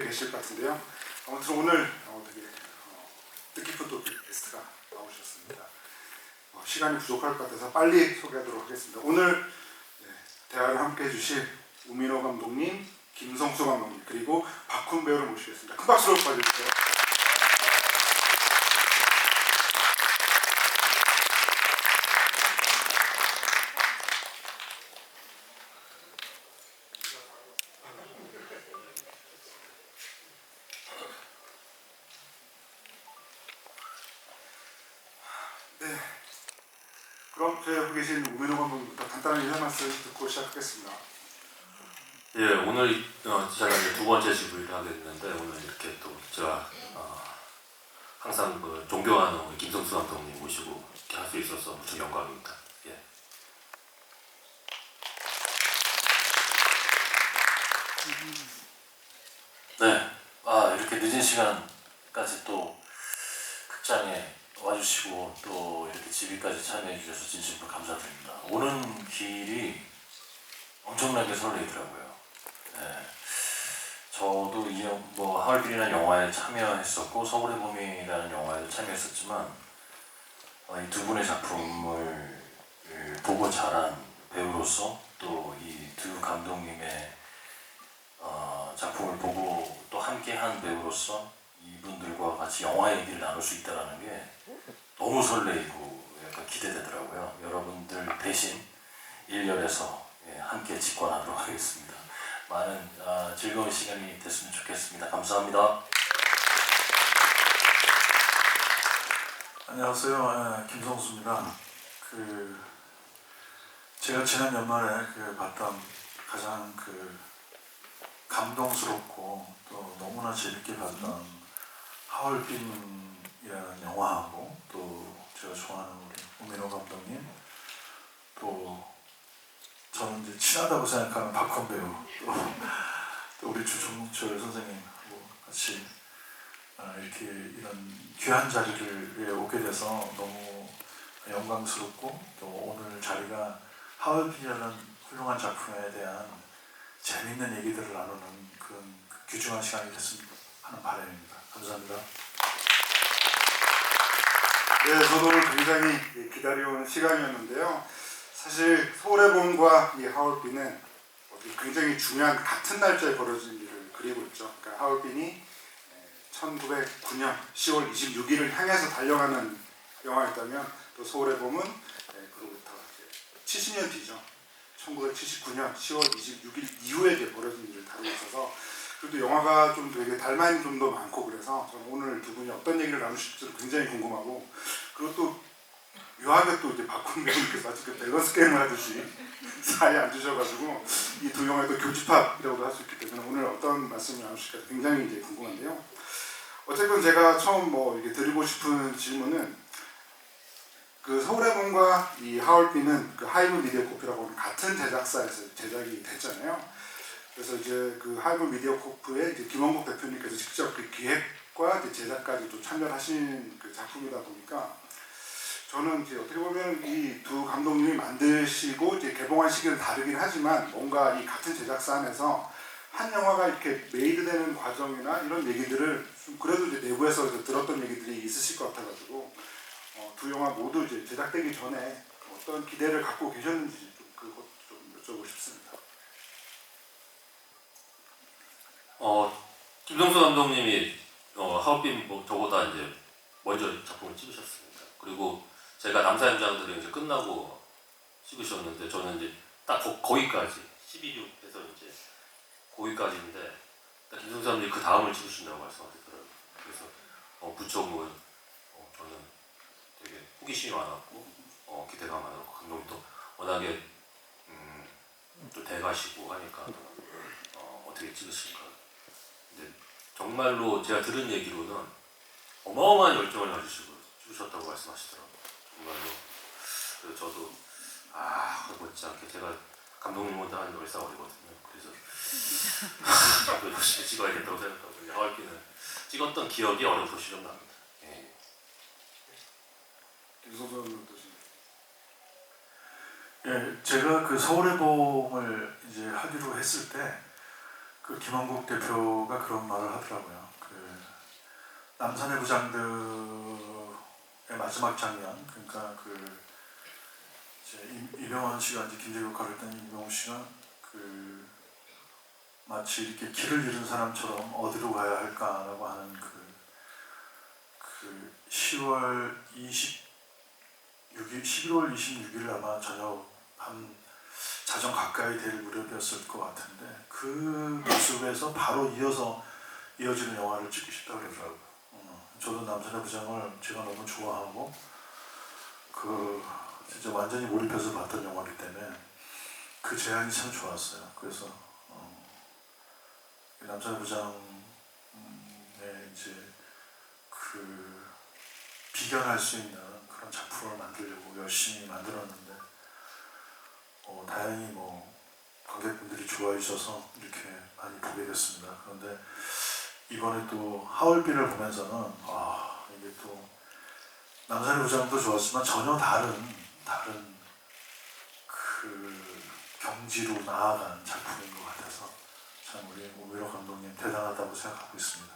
계실 것 같은데요. 아무튼 오늘 되게 뜻깊은 또 게스트가 나오셨습니다. 시간이 부족할 것 같아서 빨리 소개하도록 하겠습니다. 오늘 대화를 함께 해주실 우민호 감독님, 김성수 감독님, 그리고 박훈 배우를 모시겠습니다. 큰 박수로 맞아주세요. 네, 그럼 저희 옆에 계신 우민호 감독님부터 간단한 인사 말씀 듣고 시작하겠습니다. 예, 오늘 제가 이제 두 번째 지부를 하게 됐는데 오늘 이렇게 또 제가 항상 존경하는 우리 김성수 감독님 모시고 이렇게 할 수 있어서 무척 영광입니다. 예. 네, 이렇게 늦은 시간까지 또 극장에 와주시고 또 이렇게 집위까지 참여해 주셔서 진심으로 감사드립니다. 오는 길이 엄청나게 설레이더라고요. 네, 저도 하얼빈이라는 영화에 참여했었고 서울의 봄이라는 영화에도 참여했었지만 이 두 분의 작품을 보고 자란 배우로서 또 이 두 감독님의 작품을 보고 또 함께한 배우로서 이분들과 같이 영화 얘기를 나눌 수 있다는 게 너무 설레이고 약간 기대되더라고요. 여러분들 대신 1열에서 함께 직관하도록 하겠습니다. 많은 즐거운 시간이 됐으면 좋겠습니다. 감사합니다. 안녕하세요. 김성수입니다. 제가 지난 연말에 봤던 가장 감동스럽고 또 너무나 재밌게 봤던 하얼빈이라는 영화하고 또 제가 좋아하는 우리 우민호 감독님 또 저는 이제 친하다고 생각하는 박훈 배우 또 우리 주종철 선생님하고 같이 이렇게 이런 귀한 자리를 오게 돼서 너무 영광스럽고 또 오늘 자리가 하얼빈이라는 훌륭한 작품에 대한 재미있는 얘기들을 나누는 그런 귀중한 시간이 됐으면 하는 바람입니다. 감사합니다. 네, 저도 오늘 굉장히 기다려온 시간이었는데요. 사실 서울의 봄과 이 하얼빈은 굉장히 중요한 같은 날짜에 벌어진 일을 그리고 있죠. 그러니까 하얼빈이 1909년 10월 26일을 향해서 달려가는 영화였다면 또 서울의 봄은 그로부터 70년 뒤죠. 1979년 10월 26일 이후에 이제 벌어진 일을 다루고 있어서 그래도 영화가 좀 되게 달만이 좀 더 많고 그래서 저는 오늘 두 분이 어떤 얘기를 나누실지 굉장히 궁금하고 그리고 또 묘하게 또 이제 박훈 배우님께서 아직 밸런스 게임을 하듯이 사이에 앉으셔가지고 이 두 영화의 또 교집합이라고도 할 수 있기 때문에 오늘 어떤 말씀을 나누실까 굉장히 이제 궁금한데요. 어쨌든 제가 처음 이렇게 드리고 싶은 질문은 서울의 봄과 이 하얼빈은 하이브 미디어 코프라고 하는 같은 제작사에서 제작이 됐잖아요. 그래서 이제 하이브 미디어 코프의 이제 김원국 대표님께서 직접 기획과 이제 제작까지 또 참여를 하신 작품이다 보니까 저는 이제 어떻게 보면 이 두 감독님이 만드시고 이제 개봉한 시기는 다르긴 하지만 뭔가 이 같은 제작사 안에서 한 영화가 이렇게 메이드되는 과정이나 이런 얘기들을 좀 그래도 이제 내부에서 이제 들었던 얘기들이 있으실 것 같아가지고 두 영화 모두 이제 제작되기 전에 어떤 기대를 갖고 계셨는지 좀 그것 좀 여쭤보고 싶습니다. 김성수 감독님이 하얼빈 저보다 이제 먼저 작품을 찍으셨습니다. 그리고 제가 남사현장들이 이제 끝나고 찍으셨는데 저는 이제 딱 거기까지 12.6에서 이제 거기까지인데 딱 김성수 감독님이 그 다음을 찍으신다고 말씀하셨더라고요. 그래서 무척 저는 되게 호기심이 많았고 기대가 많았고 감독님도 워낙에 또 대가시고 하니까 어떻게 찍으실까. 근데 정말로 제가 들은 얘기로는 어마어마한 열정을 가지시고 찍으셨다고 말씀하시더라고요. 정말로. 그래서 저도 못지않게 제가 감독님보다 한 10살 어리거든요. 그래서 저도 열심히 찍어야겠다고 생각하고 하얼빈을 찍었던 기억이 어렴풋이 좀 납니다. 예. 김성수는 어떠신가요? 제가 서울의 봄을 이제 하기로 했을 때 그 김원국 대표가 그런 말을 하더라고요. 그 남산의 부장들의 마지막 장면, 그러니까 그 이제 이병헌 씨가 이제 김제 역할을 했던 이병헌 씨가 그 마치 이렇게 길을 잃은 사람처럼 어디로 가야 할까라고 하는 그 10월 26일, 11월 26일 아마 저녁 밤 자정 가까이 될 무렵이었을 것 같은데 그 모습에서 바로 이어지는 영화를 찍고 싶다고 그러더라고요. 저도 남산의 부장을 제가 너무 좋아하고 그 진짜 완전히 몰입해서 봤던 영화이기 때문에 그 제안이 참 좋았어요. 그래서 남산의 부장의 이제 그 비견할 수 있는 그런 작품을 만들려고 열심히 만들었는데 다행히 뭐 관객분들이 좋아해 주셔서 이렇게 많이 보게 됐습니다. 그런데 이번에 또 하얼빈을 보면서는 이게 또 남산의 부장도 좋았지만 전혀 다른 그 경지로 나아간 작품인 것 같아서 참 우리 오미로 감독님 대단하다고 생각하고 있습니다.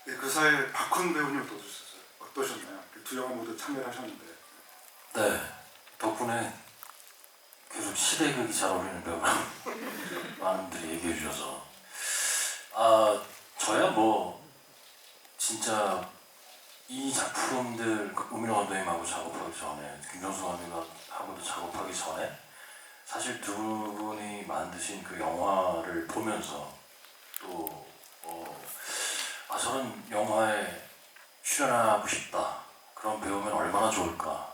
네, 그 사이에 박훈 배우님 어떠셨나요? 두 영화 모두 참여를 하셨는데. 네, 덕분에 계속 시대극이 잘 어울리는 배우라고 많은 분들이 얘기해 주셔서 저야 뭐 진짜 이 작품들 우민호 감독님하고 작업하기 전에 김정수 감독님하고도 작업하기 전에 사실 두 분이 만드신 그 영화를 보면서 또 저런 영화에 출연하고 싶다, 그런 배우면 얼마나 좋을까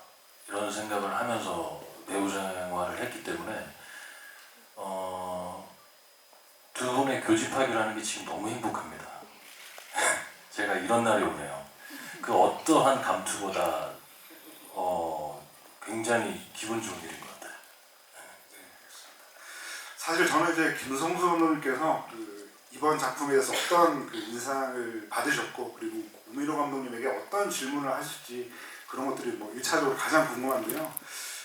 이런 생각을 하면서 배우 생활을 했기 때문에 두 분의 교집합이라는 게 지금 너무 행복합니다. 제가 이런 날이 오네요. 그 어떠한 감투보다 굉장히 기분 좋은 일인 것 같아요. 사실 저는 이제 김성수 감독님께서 이번 작품에 대해서 어떤 그 인상을 받으셨고 그리고 우민호 감독님에게 어떤 질문을 하실지 그런 것들이 뭐 1차적으로 가장 궁금한데요.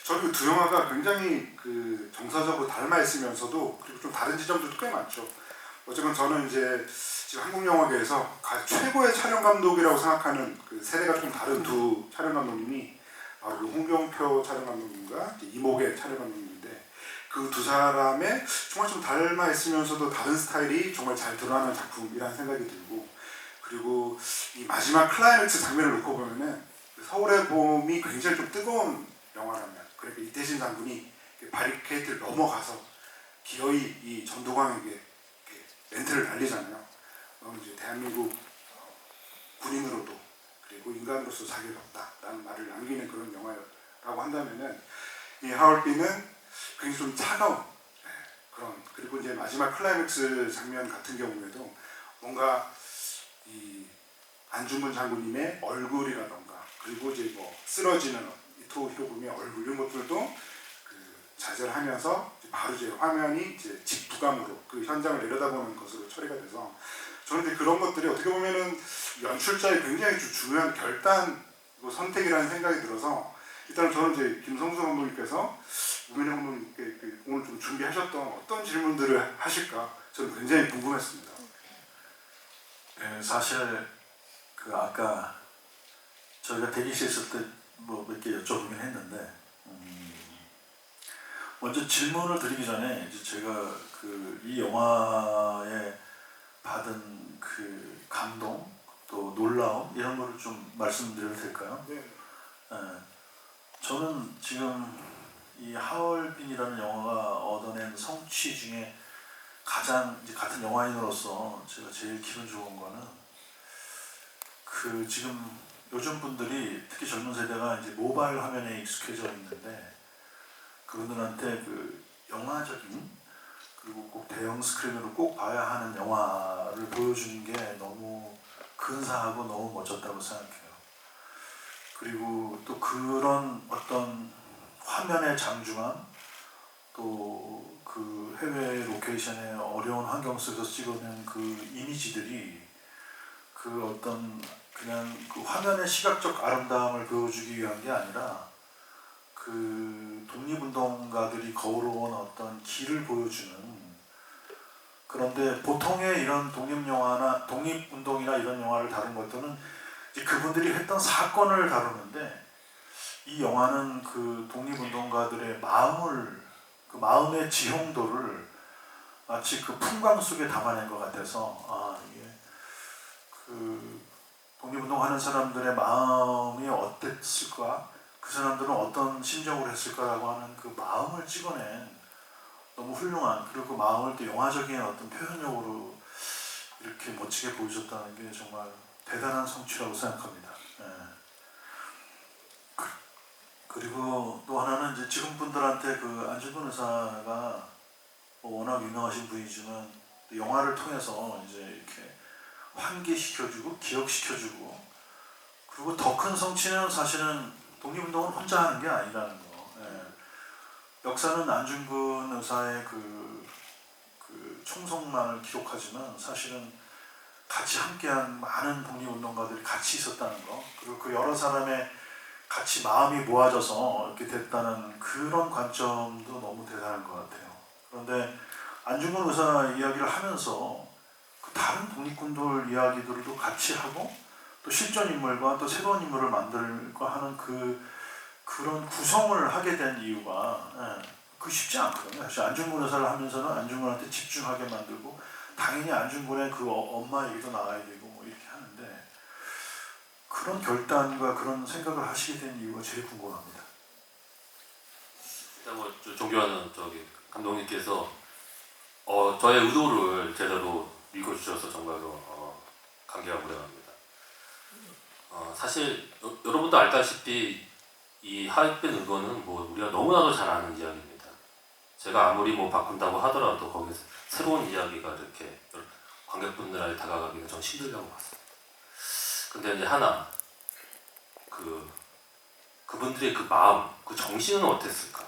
저는 그 두 영화가 굉장히 그 정서적으로 닮아 있으면서도 그리고 좀 다른 지점도 꽤 많죠. 어쨌든 저는 이제 지금 한국 영화계에서 최고의 촬영 감독이라고 생각하는 그 세대가 좀 다른 두 촬영 감독님이 바로 홍경표 촬영 감독님과 이목의 촬영 감독님인데 그 두 사람의 정말 좀 닮아 있으면서도 다른 스타일이 정말 잘 드러나는 작품이라는 생각이 들고 그리고 이 마지막 클라이맥스 장면을 놓고 보면은 서울의 봄이 굉장히 좀 뜨거운 영화라면 그러니까 이태진 장군이 바리케이트를 넘어가서 기어이 이 전두광에게 멘트를 날리잖아요. 너는 이제 대한민국 군인으로도 그리고 인간으로서 자격이 없다라는 말을 남기는 그런 영화라고 한다면은 이 하얼빈은 굉장히 좀 차가운 그런 그리고 이제 마지막 클라이맥스 장면 같은 경우에도 뭔가 이 안중근 장군님의 얼굴이라던가 그리고 이제 뭐 쓰러지는 이토 히로부미의 얼굴 이런 것들도 그 자제를 하면서 이제 바로 이제 화면이 이제 직부감으로 그 현장을 내려다보는 것으로 처리가 돼서 저는 이제 그런 것들이 어떻게 보면은 연출자의 굉장히 중요한 결단 선택이라는 생각이 들어서 일단 저는 이제 김성수 감독님께서 우민호 감독님께 오늘 좀 준비하셨던 어떤 질문들을 하실까 저는 굉장히 궁금했습니다. 네, 사실 그 아까 저희가 대기실에 있을 때 뭐 몇 개 여쭤보긴 했는데 먼저 질문을 드리기 전에 이제 제가 그 이 영화에 받은 그 감동 또 놀라움 이런 거를 좀 말씀드려도 될까요? 네. 저는 지금 이 하얼빈이라는 영화가 얻어낸 성취 중에 가장 이제 같은 영화인으로서 제가 제일 기분 좋은 거는 그 지금 요즘 분들이 특히 젊은 세대가 이제 모바일 화면에 익숙해져 있는데 그분들한테 그 영화적인 그리고 꼭 대형 스크린으로 꼭 봐야 하는 영화를 보여주는 게 너무 근사하고 너무 멋졌다고 생각해요. 그리고 또 그런 어떤 화면의 장중함 또 그 해외 로케이션의 어려운 환경 속에서 찍어낸 그 이미지들이 그 어떤 그냥 그 화면의 시각적 아름다움을 보여주기 위한 게 아니라 그 독립운동가들이 걸어온 어떤 길을 보여주는 그런데 보통의 이런 독립영화나 독립운동이나 이런 영화를 다룬 것들은 이제 그분들이 했던 사건을 다루는데, 이 영화는 그 독립운동가들의 마음을, 그 마음의 지형도를 마치 그 풍광 속에 담아낸 것 같아서, 이게 그 독립운동하는 사람들의 마음이 어땠을까, 그 사람들은 어떤 심정으로 했을까라고 하는 그 마음을 찍어낸 너무 훌륭한, 그리고 그 마음을 또 영화적인 어떤 표현력으로 이렇게 멋지게 보여줬다는 게 정말 대단한 성취라고 생각합니다. 예. 그리고 또 하나는 이제 지금 분들한테 그 안중근 의사가 워낙 유명하신 분이지만 또 영화를 통해서 이제 이렇게 환기시켜주고 기억시켜주고, 그리고 더 큰 성취는 사실은 독립운동은 혼자 하는 게 아니라는 거. 예. 역사는 안중근 의사의 그 총성만을 기록하지만 사실은 같이 함께한 많은 독립운동가들이 같이 있었다는 거, 그리고 그 여러 사람의 같이 마음이 모아져서 이렇게 됐다는 그런 관점도 너무 대단한 것 같아요. 그런데 안중근 의사 이야기를 하면서 그 다른 독립군들 이야기들도 같이 하고, 또 실존 인물과 또 새로운 인물을 만들고 하는 그런 구성을 하게 된 이유가, 그 쉽지 않거든요. 사실 안중근 의사를 하면서는 안중근한테 집중하게 만들고, 당연히 안중근의 그 엄마 얘기도 나와야 되고 뭐 이렇게 하는데, 그런 결단과 그런 생각을 하시게 된 이유가 제일 궁금합니다. 일단 뭐 존경하는 감독님께서 저의 의도를 제대로 읽어주셔서 정말로 감개가 무량합니다. 사실 여러분도 알다시피 이 하익빈 의거는 뭐 우리가 너무나도 잘 아는 이야기입니다. 제가 아무리 뭐 바꾼다고 하더라도 거기서 새로운 이야기가 이렇게 관객분들한테 다가가기가 전 힘들다고 봤습니다. 근데 이제 하나 그분들의 그 마음, 그 정신은 어땠을까?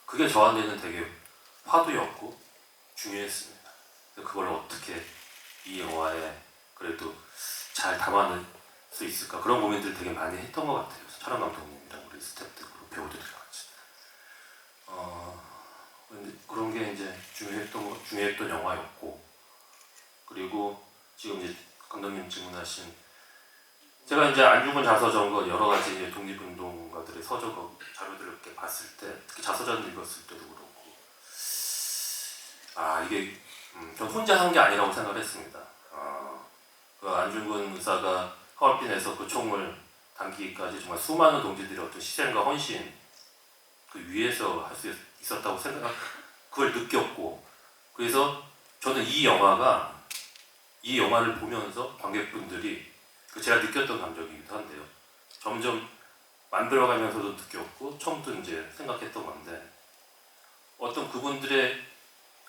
그게 저한테는 되게 화두였고 중요했습니다. 그걸 어떻게 이 영화에 그래도 잘 담아낼 수 있을까, 그런 고민들 되게 많이 했던 것 같아요. 촬영 감독님이랑 우리 스태프들, 배우들이랑 같이. 근데 그런 게 이제 중요했던 영화였고, 그리고 지금 이제 감독님 질문하신, 제가 이제 안중근 자서전과 여러 가지 이제 독립운동가들의 서적 자료들을 이렇게 봤을 때, 특히 자서전 읽었을 때도 그렇고, 이게 전 혼자 한 게 아니라고 생각을 했습니다. 그 안중근 의사가 하얼빈에서 그 총을 당기기까지 정말 수많은 동지들의 어떤 희생과 헌신 그 위에서 할 수 있었다고 그걸 느꼈고, 그래서 저는 이 영화를 보면서 관객분들이 제가 느꼈던 감정이기도 한데요. 점점 만들어가면서도 느꼈고 처음부터 이제 생각했던 건데, 어떤 그분들의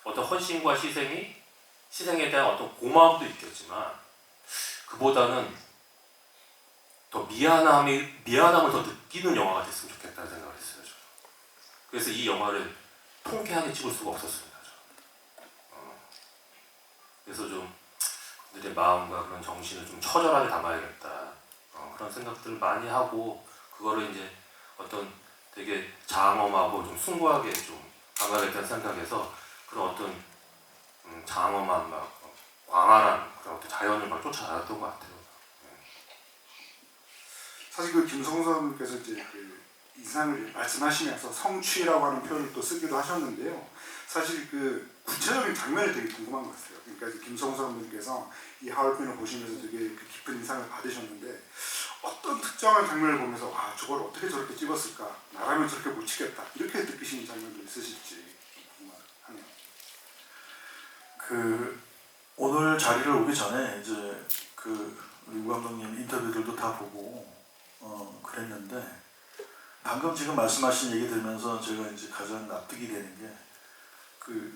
어떤 헌신과 희생에 대한 어떤 고마움도 있겠지만, 그보다는 더 미안함을 더 느끼는 영화가 됐으면 좋겠다는 생각을 했어요. 저는. 그래서 이 영화를 통쾌하게 찍을 수가 없었습니다. 그래서 좀 그들의 마음과 그런 정신을 좀 처절하게 담아야겠다, 그런 생각들을 많이 하고, 그거를 이제 어떤 되게 장엄하고 좀 숭고하게 좀 담아야겠다는 생각에서 그런 어떤 장엄한 막 광활한 그런 어떤 자연을 막 쫓아다녔던 것 같아요. 사실 그 김성선님께서 이제 그 이상을 말씀하시면서 성취라고 하는 표현을 또 쓰기도 하셨는데요. 사실 그 구체적인 장면이 되게 궁금한 것 같아요. 그러니까 이제 김성선님께서 이 하얼빈을 보시면서 되게 그 깊은 인상을 받으셨는데, 어떤 특정한 장면을 보면서 저걸 어떻게 저렇게 찍었을까, 나라면 저렇게 못 찍겠다, 이렇게 느끼시는 장면도 있으실지 궁금하네요. 오늘 자리를 오기 전에 이제 우리 우 감독님 인터뷰들도 다 보고 그랬는데, 방금 지금 말씀하신 얘기 들으면서 제가 이제 가장 납득이 되는 게,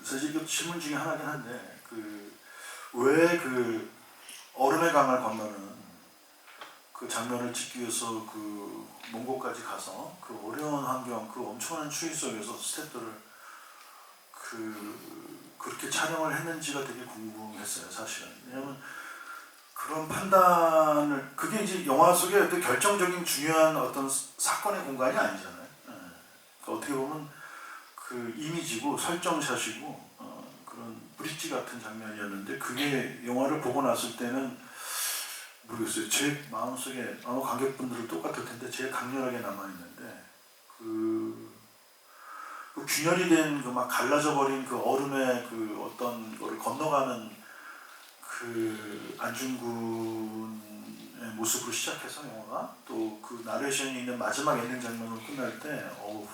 사실 이거 질문 중에 하나긴 한데, 왜 얼음의 강을 건너는 그 장면을 찍기 위해서 몽고까지 가서 그 어려운 환경, 그 엄청난 추위 속에서 스태프들을 그렇게 촬영을 했는지가 되게 궁금했어요, 사실은. 왜냐면 그런 판단을, 그게 이제 영화 속의 어떤 결정적인 중요한 어떤 사건의 공간이 아니잖아요. 어떻게 보면 그 이미지고 설정샷이고 그런 브릿지 같은 장면이었는데 그게 영화를 보고 났을 때는 모르겠어요. 제 마음속에 아마 관객분들은 똑같을 텐데 제일 강렬하게 남아있는데 그 균열이 된 그 막 갈라져 버린 그 얼음의 그 어떤 거를 건너가는 그 안중근의 모습으로 시작해서 영화가 또 그 나레이션이 있는 마지막 엔딩 장면으로 끝날 때 어우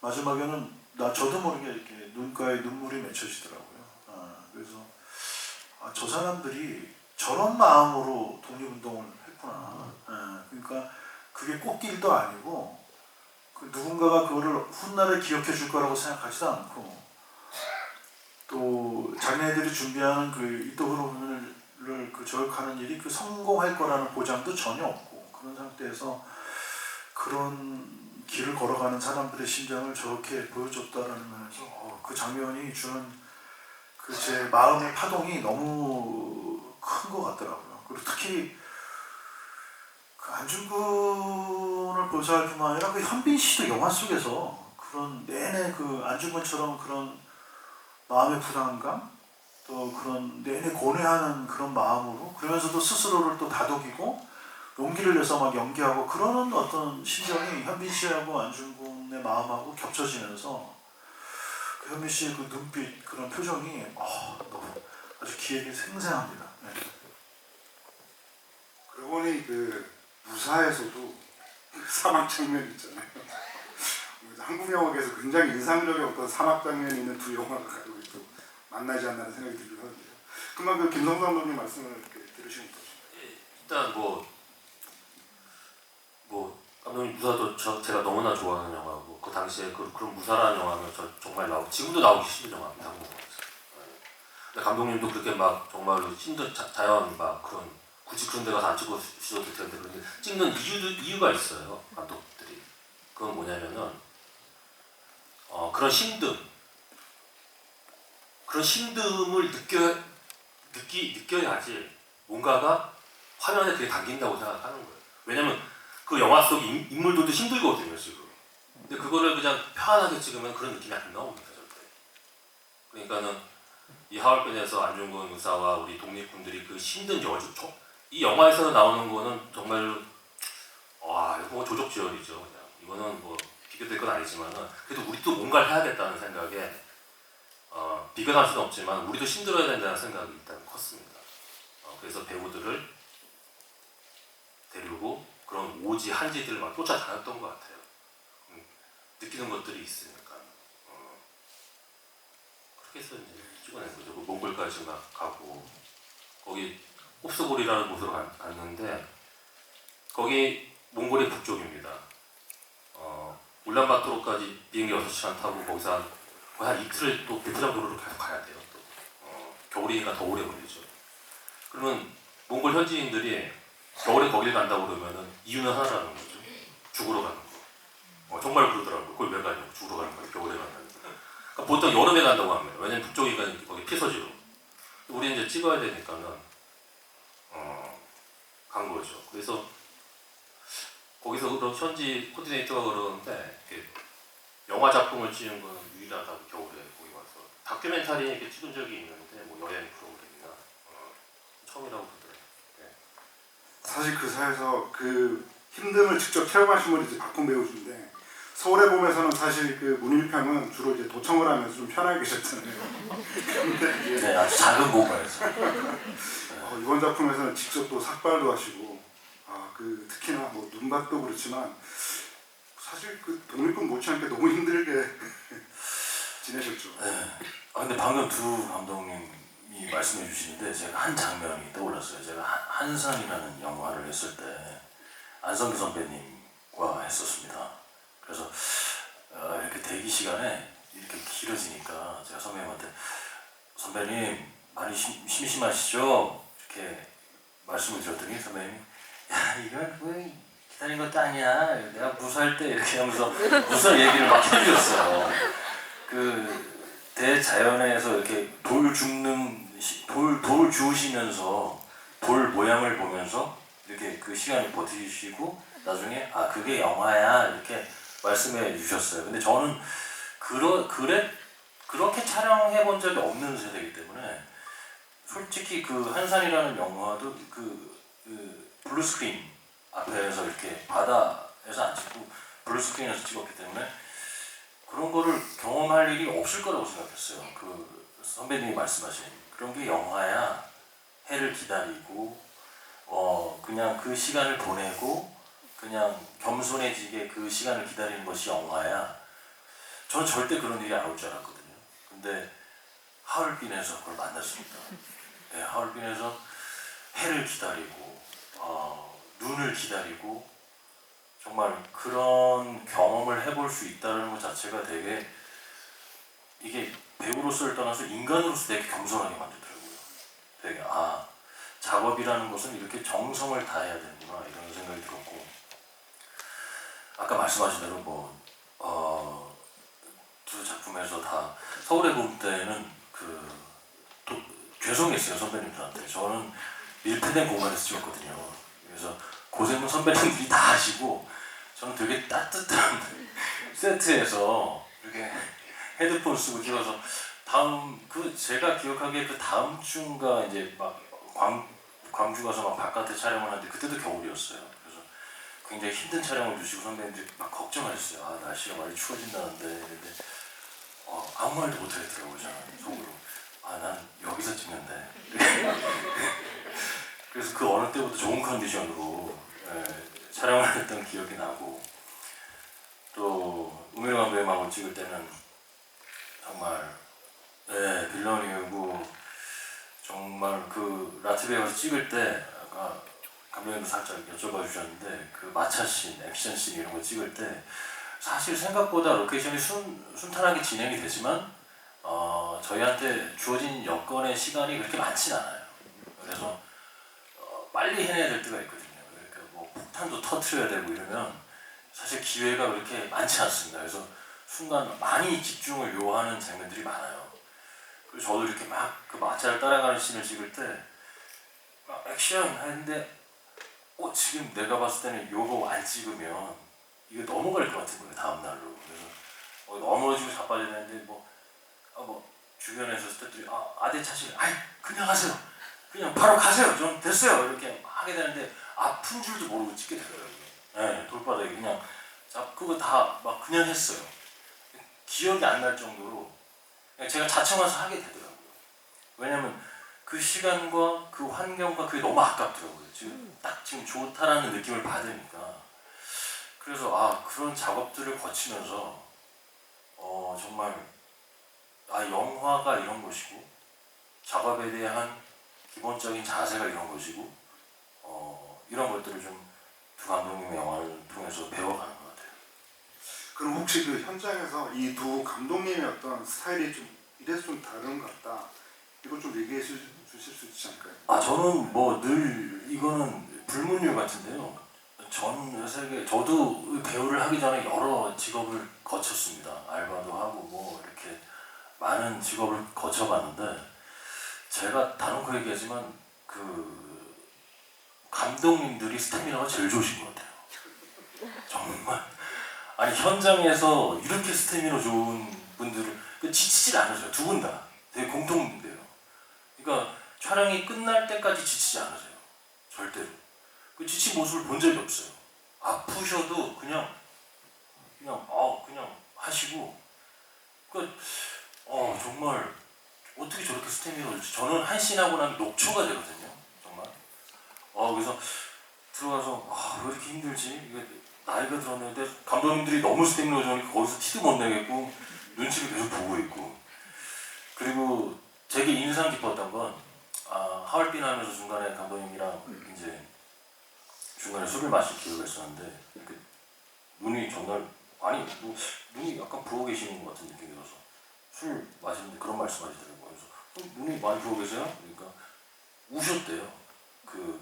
마지막에는 저도 모르게 이렇게 눈가에 눈물이 맺혀지더라고요. 그래서 저 사람들이 저런 마음으로 독립운동을 했구나. 그러니까 그게 꽃길도 아니고 그 누군가가 그거를 훗날에 기억해 줄 거라고 생각하지도 않고 또 자기네들이 준비하는 그 이토흐로를 그 저격하는 일이 그 성공할 거라는 보장도 전혀 없고 그런 상태에서 그런 길을 걸어가는 사람들의 심장을 저렇게 보여줬다라는 면에서 그 장면이 주는 그 제 마음의 파동이 너무 큰 것 같더라고요. 그리고 특히 그 안중근을 묘사할 뿐만 아니라 그 현빈 씨도 영화 속에서 그런 내내 그 안중근처럼 그런 마음의 부담감 또 그런 내내 고뇌하는 그런 마음으로 그러면서도 스스로를 또 다독이고 용기를 내서 막 연기하고 그러는 어떤 심정이 현빈 씨하고 안중근의 마음하고 겹쳐지면서 그 현빈 씨의 그 눈빛 그런 표정이 너무 아주 기억에 생생합니다. 네. 그러고 보니 그 무사에서도 사막 장면 있잖아요. 한국 영화계에서 굉장히 인상적인 어떤 사막 장면이 있는 두 영화가 가지고 또 만나지 않나는 생각이 들기도 하는데요. 금방 그 김성수 감독님 말씀을 이렇게 들으시면 어떠신가요? 일단 감독님 무사도 제가 너무나 좋아하는 영화고 그 당시에 그런 무사라는 영화는 정말 지금도 나오기 싫은 영화입니다. 한국 영화에서. 근데 감독님도 그렇게 막 정말로 힘든 자연 막 그런 굳이 그런 데 가서 안 찍어 주셔도 될 텐데 그런데 찍는 이유가 있어요. 감독들이. 그건 뭐냐면은 그런 힘듦을 느껴야지 뭔가가 화면에 그게 담긴다고 생각하는 거예요. 왜냐면 그 영화 속 인물들도 힘들거든요 지금. 근데 그거를 그냥 편안하게 찍으면 그런 느낌이 안 나옵니다 절대. 그러니까는 이 하얼빈에서 안중근 의사와 우리 독립군들이 그 힘든 이 영화에서 나오는 거는 정말 이거 뭐 조족지혈이죠 그냥. 이거는 뭐 비교될 건 아니지만은 그래도 우리도 뭔가를 해야겠다는 생각에 비교할 수는 없지만 우리도 힘들어야 된다는 생각이 일단 컸습니다. 그래서 배우들을 데리고 그런 오지 한지들을 막 쫓아다녔던 것 같아요. 느끼는 것들이 있으니까 그렇게 해서 이제 찍어낸 거죠. 몽골까지 막 가고 거기 옵스골이라는 곳으로 갔는데 거기 몽골의 북쪽입니다. 울란바토르까지 비행기 6시간 타고 거기서 거의 한 이틀을 또 베트남 도로로 계속 가야 돼요. 또 겨울이니까 더 오래 걸리죠. 그러면 몽골 현지인들이 겨울에 거길 간다고 그러면은 이유는 하나라는 거죠. 죽으러 가는 거. 정말 그러더라고요. 그걸 왜 가냐고. 죽으러 가는 거예요. 겨울에 간다는 거. 그러니까 보통 여름에 간다고 합니다. 왜냐면 북쪽이니까 거기 피서지로. 우리 이제 찍어야 되니까는 간 거죠. 그래서 거기서 그런 현지 코디네이터가 그러는데 영화 작품을 찍은 건 유일하다고 겨울에 거기 와서 다큐멘터리 이렇게 찍은 적이 있는데 뭐 여행 프로그램이나 처음이라고 그러더라고요. 네. 사실 그 사이에서 그 힘듦을 직접 체험하신 분이 이제 박훈 배우신데 서울의 봄에서는 사실 그 문일평은 주로 이제 도청을 하면서 좀 편하게 계셨잖아요. 근데 네, 아주 작은 공간에서. 이번 작품에서는 직접 또 삭발도 하시고 그 특히나 뭐 눈밭도 그렇지만 사실 그 독립군 못지않게 너무 힘들게 지내셨죠. 네. 근데 방금 두 감독님이 말씀해 주시는데 제가 한 장면이 떠올랐어요. 제가 한산이라는 영화를 했을 때 안성기 선배님과 했었습니다. 그래서 이렇게 대기 시간에 이렇게 길어지니까 제가 선배님한테 선배님 많이 심심하시죠? 이렇게 말씀을 드렸더니 선배님이 야 이건 왜 기다린 것도 아니야. 내가 무사할 때 이렇게 하면서 무사 얘기를 막 해주셨어요. 그 대자연에서 이렇게 돌 주우시면서 돌 모양을 보면서 이렇게 그 시간을 버티시고 나중에 그게 영화야 이렇게 말씀해 주셨어요. 근데 저는 그렇게 촬영해 본 적이 없는 세대이기 때문에 솔직히 그 한산이라는 영화도 그 블루스크린 앞에서 이렇게 바다에서 안 찍고 블루스크린에서 찍었기 때문에 그런 거를 경험할 일이 없을 거라고 생각했어요. 그 선배님이 말씀하신 그런 게 영화야. 해를 기다리고 그냥 그 시간을 보내고 그냥 겸손해지게 그 시간을 기다리는 것이 영화야. 저는 절대 그런 일이 안 올 줄 알았거든요. 근데 하얼빈에서 그걸 만났습니다. 네, 하얼빈에서 해를 기다리고 눈을 기다리고 정말 그런 경험을 해볼 수 있다는 것 자체가 되게 이게 배우로서를 떠나서 인간으로서 되게 겸손하게 만들더라고요. 되게 작업이라는 것은 이렇게 정성을 다해야 되는구나 이런 생각이 들었고 아까 말씀하신 대로 두 작품에서 다 서울의 봄 때는 죄송했어요 선배님들한테. 저는 밀폐된 공간에서 찍었거든요. 그래서 고생은 선배님들이 다 하시고 저는 되게 따뜻한 세트에서 이렇게 헤드폰 쓰고 찍어서 제가 기억하기에 그 다음 주인가 이제 막 광주 가서 막 바깥에 촬영을 하는데 그때도 겨울이었어요. 그래서 굉장히 힘든 촬영을 주시고 선배님들이 막 걱정하셨어요. 날씨가 많이 추워진다는데. 근데 아무 말도 못 하겠더라고요. 저는 속으로. 난 여기서 찍는데. 그래서 그 어느 때부터 좋은 컨디션으로 촬영을 했던 기억이 나고 또 우민호 감독님하고 찍을 때는 정말 빌런이고 정말 그 라트비아에서 찍을 때 아까 감독님도 살짝 여쭤봐 주셨는데 그 마차씬, 액션씬 이런 거 찍을 때 사실 생각보다 로케이션이 순탄하게 진행이 되지만 저희한테 주어진 여건의 시간이 그렇게 많진 않아요. 그래서 빨리 해내야 될 때가 있거든요. 그러니까 뭐 폭탄도 터트려야 되고 이러면 사실 기회가 그렇게 많지 않습니다. 그래서 순간 많이 집중을 요하는 장면들이 많아요. 그리고 저도 이렇게 막 그 마차를 따라가는 씬을 찍을 때 막 액션 하는데 지금 내가 봤을 때는 요거 안 찍으면 이게 넘어갈 것 같은 거예요. 다음 날로. 그래서 넘어지고 자빠져야 되는데 주변에서 스태프들이 아대 차실 그냥 하세요. 그냥 바로 가세요. 좀 됐어요. 이렇게 하게 되는데 아픈 줄도 모르고 찍게 되더라고요. 네, 돌바닥에 그냥 그거 다 막 그냥 했어요. 기억이 안 날 정도로 제가 자청해서 하게 되더라고요. 왜냐면 그 시간과 그 환경과 그게 너무 아깝더라고요. 지금 좋다라는 느낌을 받으니까. 그래서 그런 작업들을 거치면서 정말 영화가 이런 것이고 작업에 대한 기본적인 자세가 이런 것이고 이런 것들을 좀 두 감독님의 영화를 통해서 배워가는 것 같아요. 그럼 혹시 그 현장에서 이 두 감독님의 어떤 스타일이 좀 이래서 좀 다른 것 같다. 이거 좀 얘기해 주실 수 있지 않을까요? 저는 늘 이거는 불문율 같은데요. 전 세계 저도 배우를 하기 전에 여러 직업을 거쳤습니다. 알바도 하고 이렇게 많은 직업을 거쳐봤는데 제가 단언코 얘기하지만 그 감독님들이 스태미나가 제일 좋으신 것 같아요. 정말 현장에서 이렇게 스태미나 좋은 분들을 지치질 않으세요. 두 분 다 되게 공통돼요. 그러니까 촬영이 끝날 때까지 지치지 않으세요. 절대로. 그 지친 모습을 본 적이 없어요. 아프셔도 그냥 하시고 정말 어떻게 저렇게 스태미나 좋지? 저는 한 씬하고 나면 녹초가 되거든요. 정말. 그래서 들어가서 왜 이렇게 힘들지? 이게 나이가 들었는데 감독님들이 너무 스태미나 좋으니까 거기서 티도 못 내겠고 눈치를 계속 보고 있고 그리고 되게 인상 깊었던 건 하얼빈 하면서 중간에 감독님이랑 이제 중간에 술을 마실 기회가 있었는데 눈이 정말 눈이 약간 부어 계시는 것 같은 느낌이 들어서 술 마시는데 그런 말씀 하시더라고요. 그래서 눈이 많이 부어 계세요? 그러니까 우셨대요. 그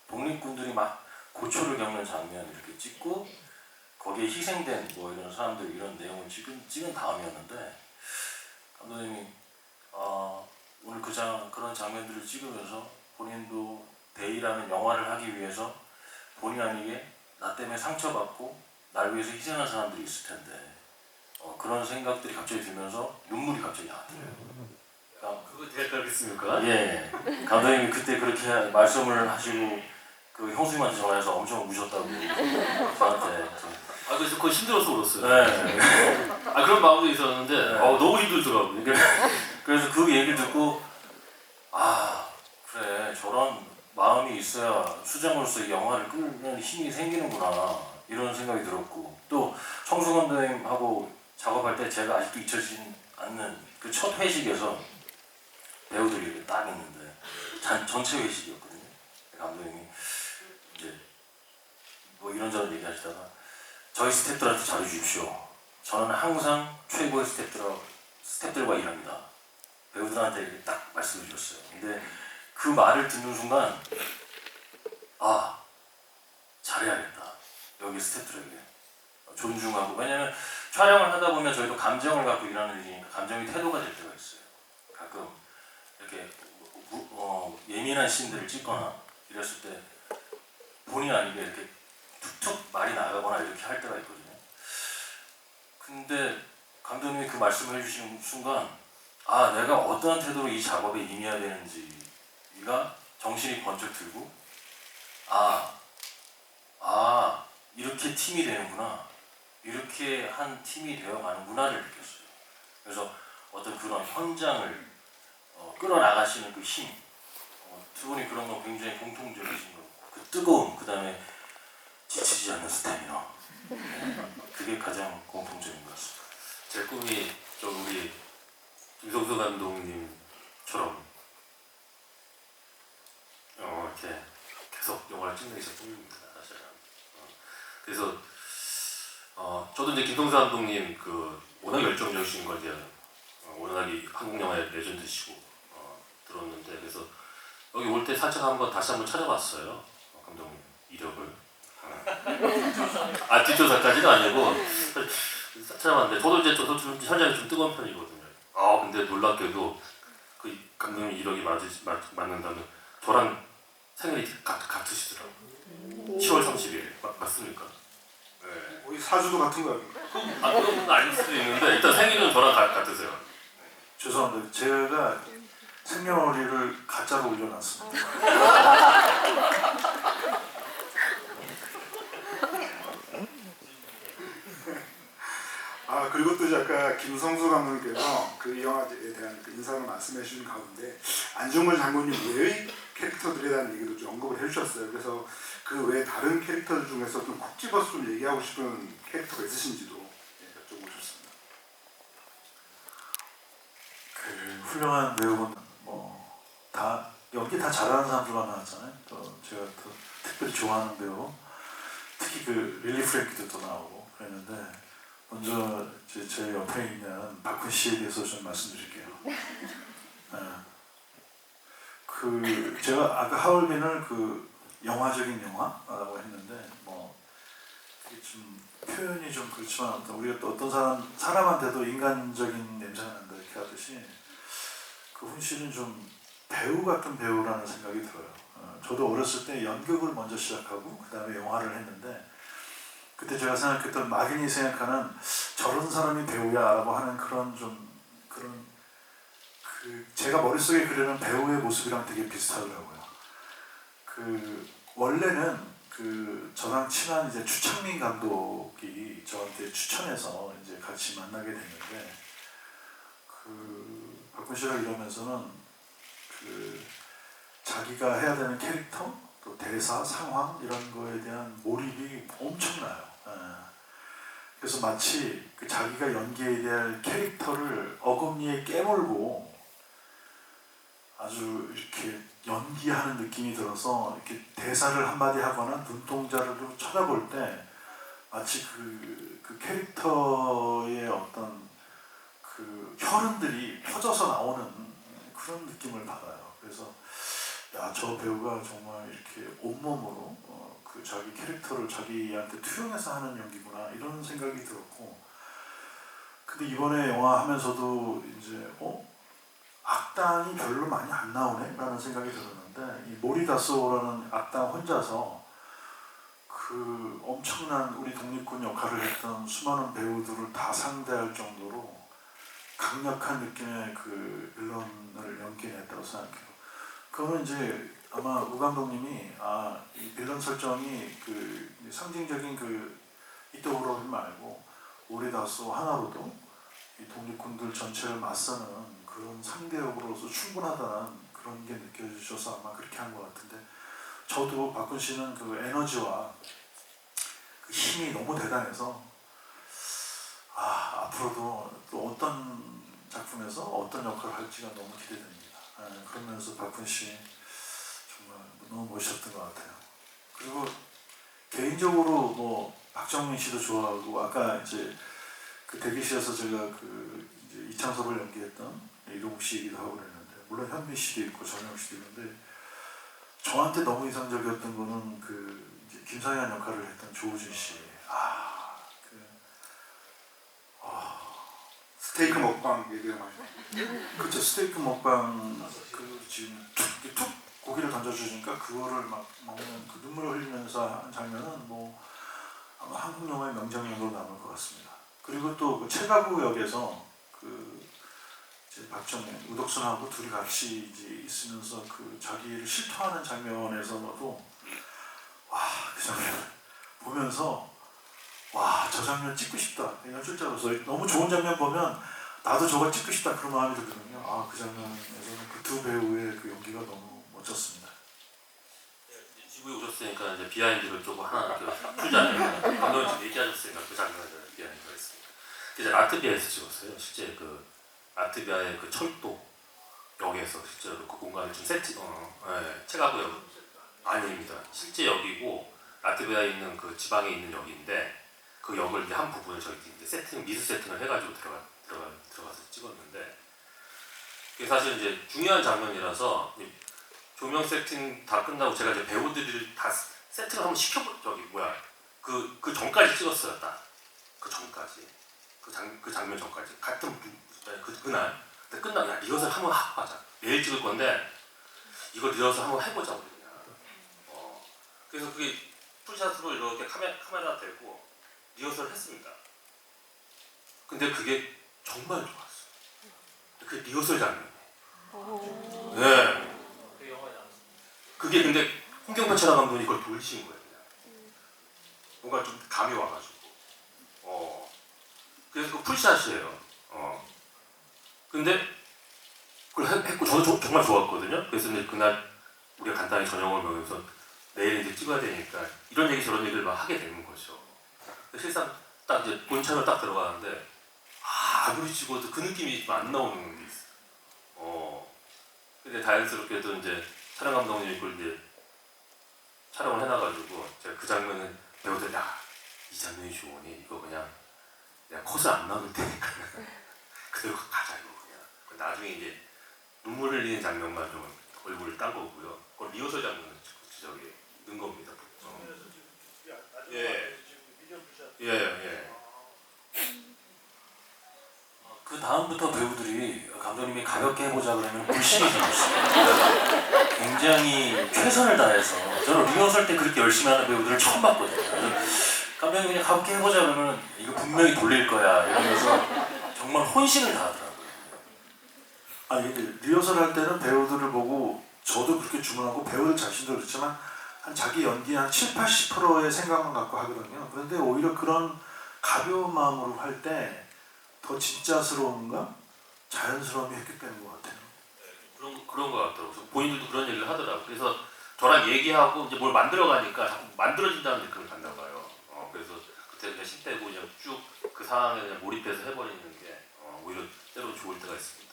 독립군들이 막 고초를 겪는 장면 이렇게 찍고 거기에 희생된 이런 사람들 이런 내용을 찍은 다음이었는데 감독님이 오늘 그런 장면들을 찍으면서 본인도 데이라는 영화를 하기 위해서 본의 아니게 나 때문에 상처받고 날 위해서 희생한 사람들이 있을 텐데 그런 생각들이 갑자기 들면서 눈물이 갑자기 나더래요. 그러니까 그거 대학가겠습니까? 예, 감독님이 그때 그렇게 말씀을 하시고 그 형수님한테 전화해서 엄청 우셨다고 저한테. 아 그래서 그거 힘들어서 울었어요. 네. 아 그런 마음도 있었는데 네. 너무 힘들더라고요. 그래서 그 얘기를 듣고 아 그래 저런 마음이 있어야 수장으로서 이 영화를 끌는 힘이 생기는구나 이런 생각이 들었고 또 청수 감독님하고 작업할 때 제가 아직도 잊혀지지 않는 그 첫 회식에서 배우들이 이렇게 딱 있는데 전체 회식이었거든요. 감독님이 이제 뭐 이런저런 얘기하시다가 저희 스태프들한테 잘해주십시오. 저는 항상 최고의 스태프들과 일합니다. 배우들한테 이렇게 딱 말씀해 주셨어요. 근데 그 말을 듣는 순간 아 잘해야겠다. 여기 스태프들에게 존중하고 왜냐면 촬영을 하다 보면 저희도 감정을 갖고 일하는 일이니까 감정이 태도가 될 때가 있어요. 가끔 이렇게 예민한 씬들을 찍거나 이랬을 때 본의 아니게 이렇게 툭툭 말이 나가거나 이렇게 할 때가 있거든요. 근데 감독님이 그 말씀을 해주시는 순간 아 내가 어떠한 태도로 이 작업에 임해야 되는지가 정신이 번쩍 들고 이렇게 팀이 되는구나 이렇게 한 팀이 되어가는구나를 느꼈어요. 그래서 어떤 그런 현장을 끌어나가시는 그 힘, 두 분이 그런 거 굉장히 공통적이신 거, 그 뜨거움, 그 다음에 지치지 않는 스태미나, 그게 가장 공통적인 것 같습니다. 제 꿈이 좀 우리 김성수 감독님처럼 이렇게 계속 영화를 찍는 게 제 꿈입니다, 사실은. 그래서 저도 이제 김성수 감독님 그 워낙 열정적이신 걸 이제 워낙에 한국 영화의 레전드시고 들었는데 그래서 여기 올 때 살짝 다시 한번 찾아봤어요, 감독님 이력을. 뒷조사까지는 아니고 찾아봤는데 저도 이제 현장이 좀 뜨거운 편이거든요. 근데 놀랍게도 그 감독님 이력이 맞는다면 저랑 생일이 같으시더라고요. 10월 30일 맞습니까? 네. 우리 사주도 같은 거 아닙니까? 그건 아닐 수도 있는데 일단 생일은 저랑 같으세요. 죄송합니다. 제가 생년월일을 가짜로 올려놨습니다. 그리고 또 이제 아까 김성수 감독님께서 그 영화에 대한 그 인상을 말씀해 주신 가운데 안중근 장군님 외의 캐릭터들에 대한 얘기도 좀 언급을 해주셨어요. 그래서 그 외 다른 캐릭터들 중에서 좀 콕 집어서 좀 얘기하고 싶은 캐릭터가 있으신지도 여쭤보고 싶습니다. 그 훌륭한 배우분 다 연기 다 잘하는 사람들만 나왔잖아요. 또 제가 또 특별히 좋아하는 배우 특히 그 릴리 프랭키도 또 나오고 그랬는데 먼저 제 옆에 있는 박훈 씨에 대해서 좀 말씀드릴게요. 그 제가 아까 하얼빈을 그 영화적인 영화라고 했는데 이게 좀 표현이 좀 그렇지만 우리가 또 어떤 사람한테도 인간적인 냄새가 난다 이렇게 하듯이 그 훈 씨는 좀 배우 같은 배우라는 생각이 들어요. 저도 어렸을 때 연극을 먼저 시작하고 그 다음에 영화를 했는데 그때 제가 생각했던 막연히 생각하는 저런 사람이 배우야라고 하는 그런 제가 머릿속에 그리는 배우의 모습이랑 되게 비슷하더라고요. 그 원래는 저랑 친한 이제 추창민 감독이 저한테 추천해서 이제 같이 만나게 됐는데 박훈 씨가 이러면서는 자기가 해야 되는 캐릭터 또 대사 상황 이런 거에 대한 몰입이 엄청나요. 그래서 마치 자기가 연기해야 될 캐릭터를 어금니에 깨물고 아주 이렇게 연기하는 느낌이 들어서 이렇게 대사를 한마디 하거나 눈동자를 쳐다볼 때 마치 그 캐릭터의 어떤 그 혈흔들이 펴져서 나오는 그런 느낌을 받아요. 그래서 저 배우가 정말 이렇게 온몸으로 자기 캐릭터를 자기한테 투영해서 하는 연기구나 이런 생각이 들었고 근데 이번에 영화 하면서도 이제 악당이 별로 많이 안 나오네 라는 생각이 들었는데 이 모리 다소라는 악당 혼자서 그 엄청난 우리 독립군 역할을 했던 수많은 배우들을 다 상대할 정도로 강력한 느낌의 그 빌런을 연기했다고 생각해요. 그거는 이제 아마 우 감독님이 이 빌런 설정이 그 상징적인 그 이토우로 말고 오리다소 하나로도 이 독립군들 전체를 맞서는 그런 상대 역으로서 충분하다는 그런 게 느껴지셔서 아마 그렇게 한 것 같은데, 저도 박군 씨는 그 에너지와 그 힘이 너무 대단해서 앞으로도 또 어떤 작품에서 어떤 역할을 할지가 너무 기대됩니다. 그러면서 박군 씨 정말 너무 멋있었던 것 같아요. 그리고 개인적으로 뭐 박정민 씨도 좋아하고, 아까 이제 그 대기실에서 제가 그 이제 이창섭을 연기했던 이동욱 씨 얘기도 하고 그랬는데, 물론 현미 씨도 있고 전영 씨도 있는데, 저한테 너무 인상적이었던 거는 그 이제 김상현 역할을 했던 조우진 씨. 스테이크 먹방 얘기를 많이 해요. 그쵸, 스테이크 먹방 그 지금 툭 고기를 던져주니까 그거를 막 먹는 그 눈물을 흘리면서 한 장면은 뭐 아마 한국 영화의 명장면으로 남을 것 같습니다. 그리고 또 그 최가구 역에서 그 이제 박정민, 우덕순하고 둘이 같이 이제 있으면서 그 자기를 실토하는 장면에서도 그 장면 보면서 저 장면 찍고 싶다. 연출자로서 너무 좋은 장면 보면 나도 저걸 찍고 싶다 그런 마음이 들거든요. 그 장면에서는 그 두 배우의 그 연기가 너무 멋졌습니다. 지구에 오셨으니까 이제 비하인드를 조금 하나 풀자면, 감독님 지금 얘기하셨으니까 그 장면을 비하인드가 있습니다. 이제 라트비아에서 찍었어요. 실제 그 라트비아의 그 철도 역에서 실제로 그 공간을 좀 체가구역 아닙니다. 실제 역이고 라트비아에 있는 그 지방에 있는 역인데, 그 역을 이제 한 부분을 저희 이제 미술 세팅을 해가지고 들어가서 찍었는데, 그게 사실 이제 중요한 장면이라서 조명 세팅 다 끝나고 제가 이제 배우들을 다 세팅을 한번 그 전까지 찍었어요. 딱 그 전까지 그 장면 전까지 같은 그날. 근데 끝나고 리허설 한번 하고 가자. 내일 찍을 건데 이거 리허설 한번 해보자고 그냥. 그래서 그게 풀샷으로 이렇게 카메라 대고 리허설을 했습니다. 근데 그게 정말 좋았어요. 그 리허설 장면이. 네. 그게 근데 홍경표 촬영 감독이 그걸 돌리신 거예요. 그냥. 뭔가 좀 감이 와가지고. 그래서 그 풀샷이에요. 근데 그걸 했고 저도 정말 좋았거든요. 그래서 이제 그날 우리가 간단히 저녁을 먹으면서 내일 이제 찍어야 되니까 이런 얘기 저런 얘기를 막 하게 되는 거죠. 실상 딱 이제 본참을 딱 들어가는데 아무리 찍어도 그 느낌이 좀 안 나오는 게 있어요. 근데 다행스럽게도 이제 촬영 감독님이 그걸 이제 촬영을 해놔가지고 제가 그 장면은 배우들 이 장면이 좋으니 이거 그냥 내가 컷을 안 나눌 테니까 그대로 가자 이거 그냥. 나중에 이제 눈물 흘리는 장면만 좀 얼굴을 딴 거고요. 그걸 리허설 장면은 저기 넣은 겁니다. 예. 그 다음부터 배우들이 감독님이 가볍게 해보자 그러면 불신이 들었어요. 굉장히 최선을 다해서, 저는 리허설 때 그렇게 열심히 하는 배우들을 처음 봤거든요. 감독님이 그냥 가볍게 해보자 그러면 이거 분명히 돌릴 거야 이러면서 정말 혼신을 다하더라고요. 근데 리허설 할 때는 배우들을 보고 저도 그렇게 주문하고 배우들 자신도 그렇지만 한 자기 연기 한 70-80%의 생각만 갖고 하거든요. 그런데 오히려 그런 가벼운 마음으로 할 때 더 진짜스러움과 자연스러움이 획득되는 것 같아요. 그런 것 같더라고요. 본인들도 그런 얘기를 하더라고요. 그래서 저랑 얘기하고 이제 뭘 만들어가니까 자꾸 만들어진다는 느낌을 받나 봐요. 그래서 그때 그냥 힘 빼고 그냥 쭉 그 상황에 그냥 몰입해서 해버리는 게 오히려 때로는 좋을 때가 있습니다.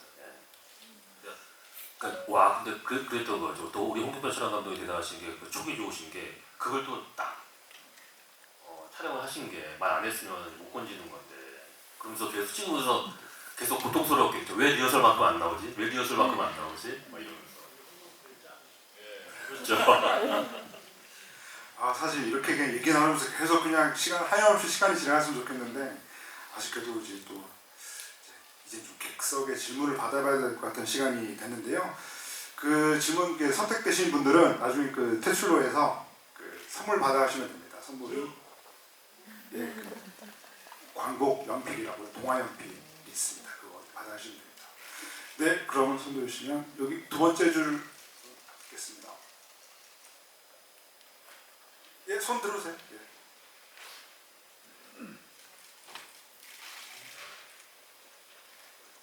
근데 그랬던 거죠. 또 우리 홍경표 촬영 감독이 대단하신 게 그 촉이 좋으신 게 그걸 또 딱 촬영을 하신 게 말 안 했으면 못 건지는 건데, 그러면서 계속 찍으면서 계속 고통스러웠겠죠. 왜 리허설만큼 안 나오지? 왜 리허설만큼 안 나오지? 막 이러면서. 그렇죠. 사실 이렇게 그냥 얘기 나누면서 계속 그냥 하염없이 시간이 지나갔으면 좋겠는데, 아쉽게도 이제 좀 객석의 질문을 받아봐야 될 것 같은 시간이 됐는데요. 그 질문 선택되신 분들은 나중에 그 테출로에서 그 선물 받아가시면 됩니다. 선물이 예, 광복 연필이라고 동화 연필이 있습니다. 그거 받아주시면 됩니다. 네, 그러면 손 들으시면 여기 두 번째 줄 받겠습니다. 예, 손 들으세요. 예.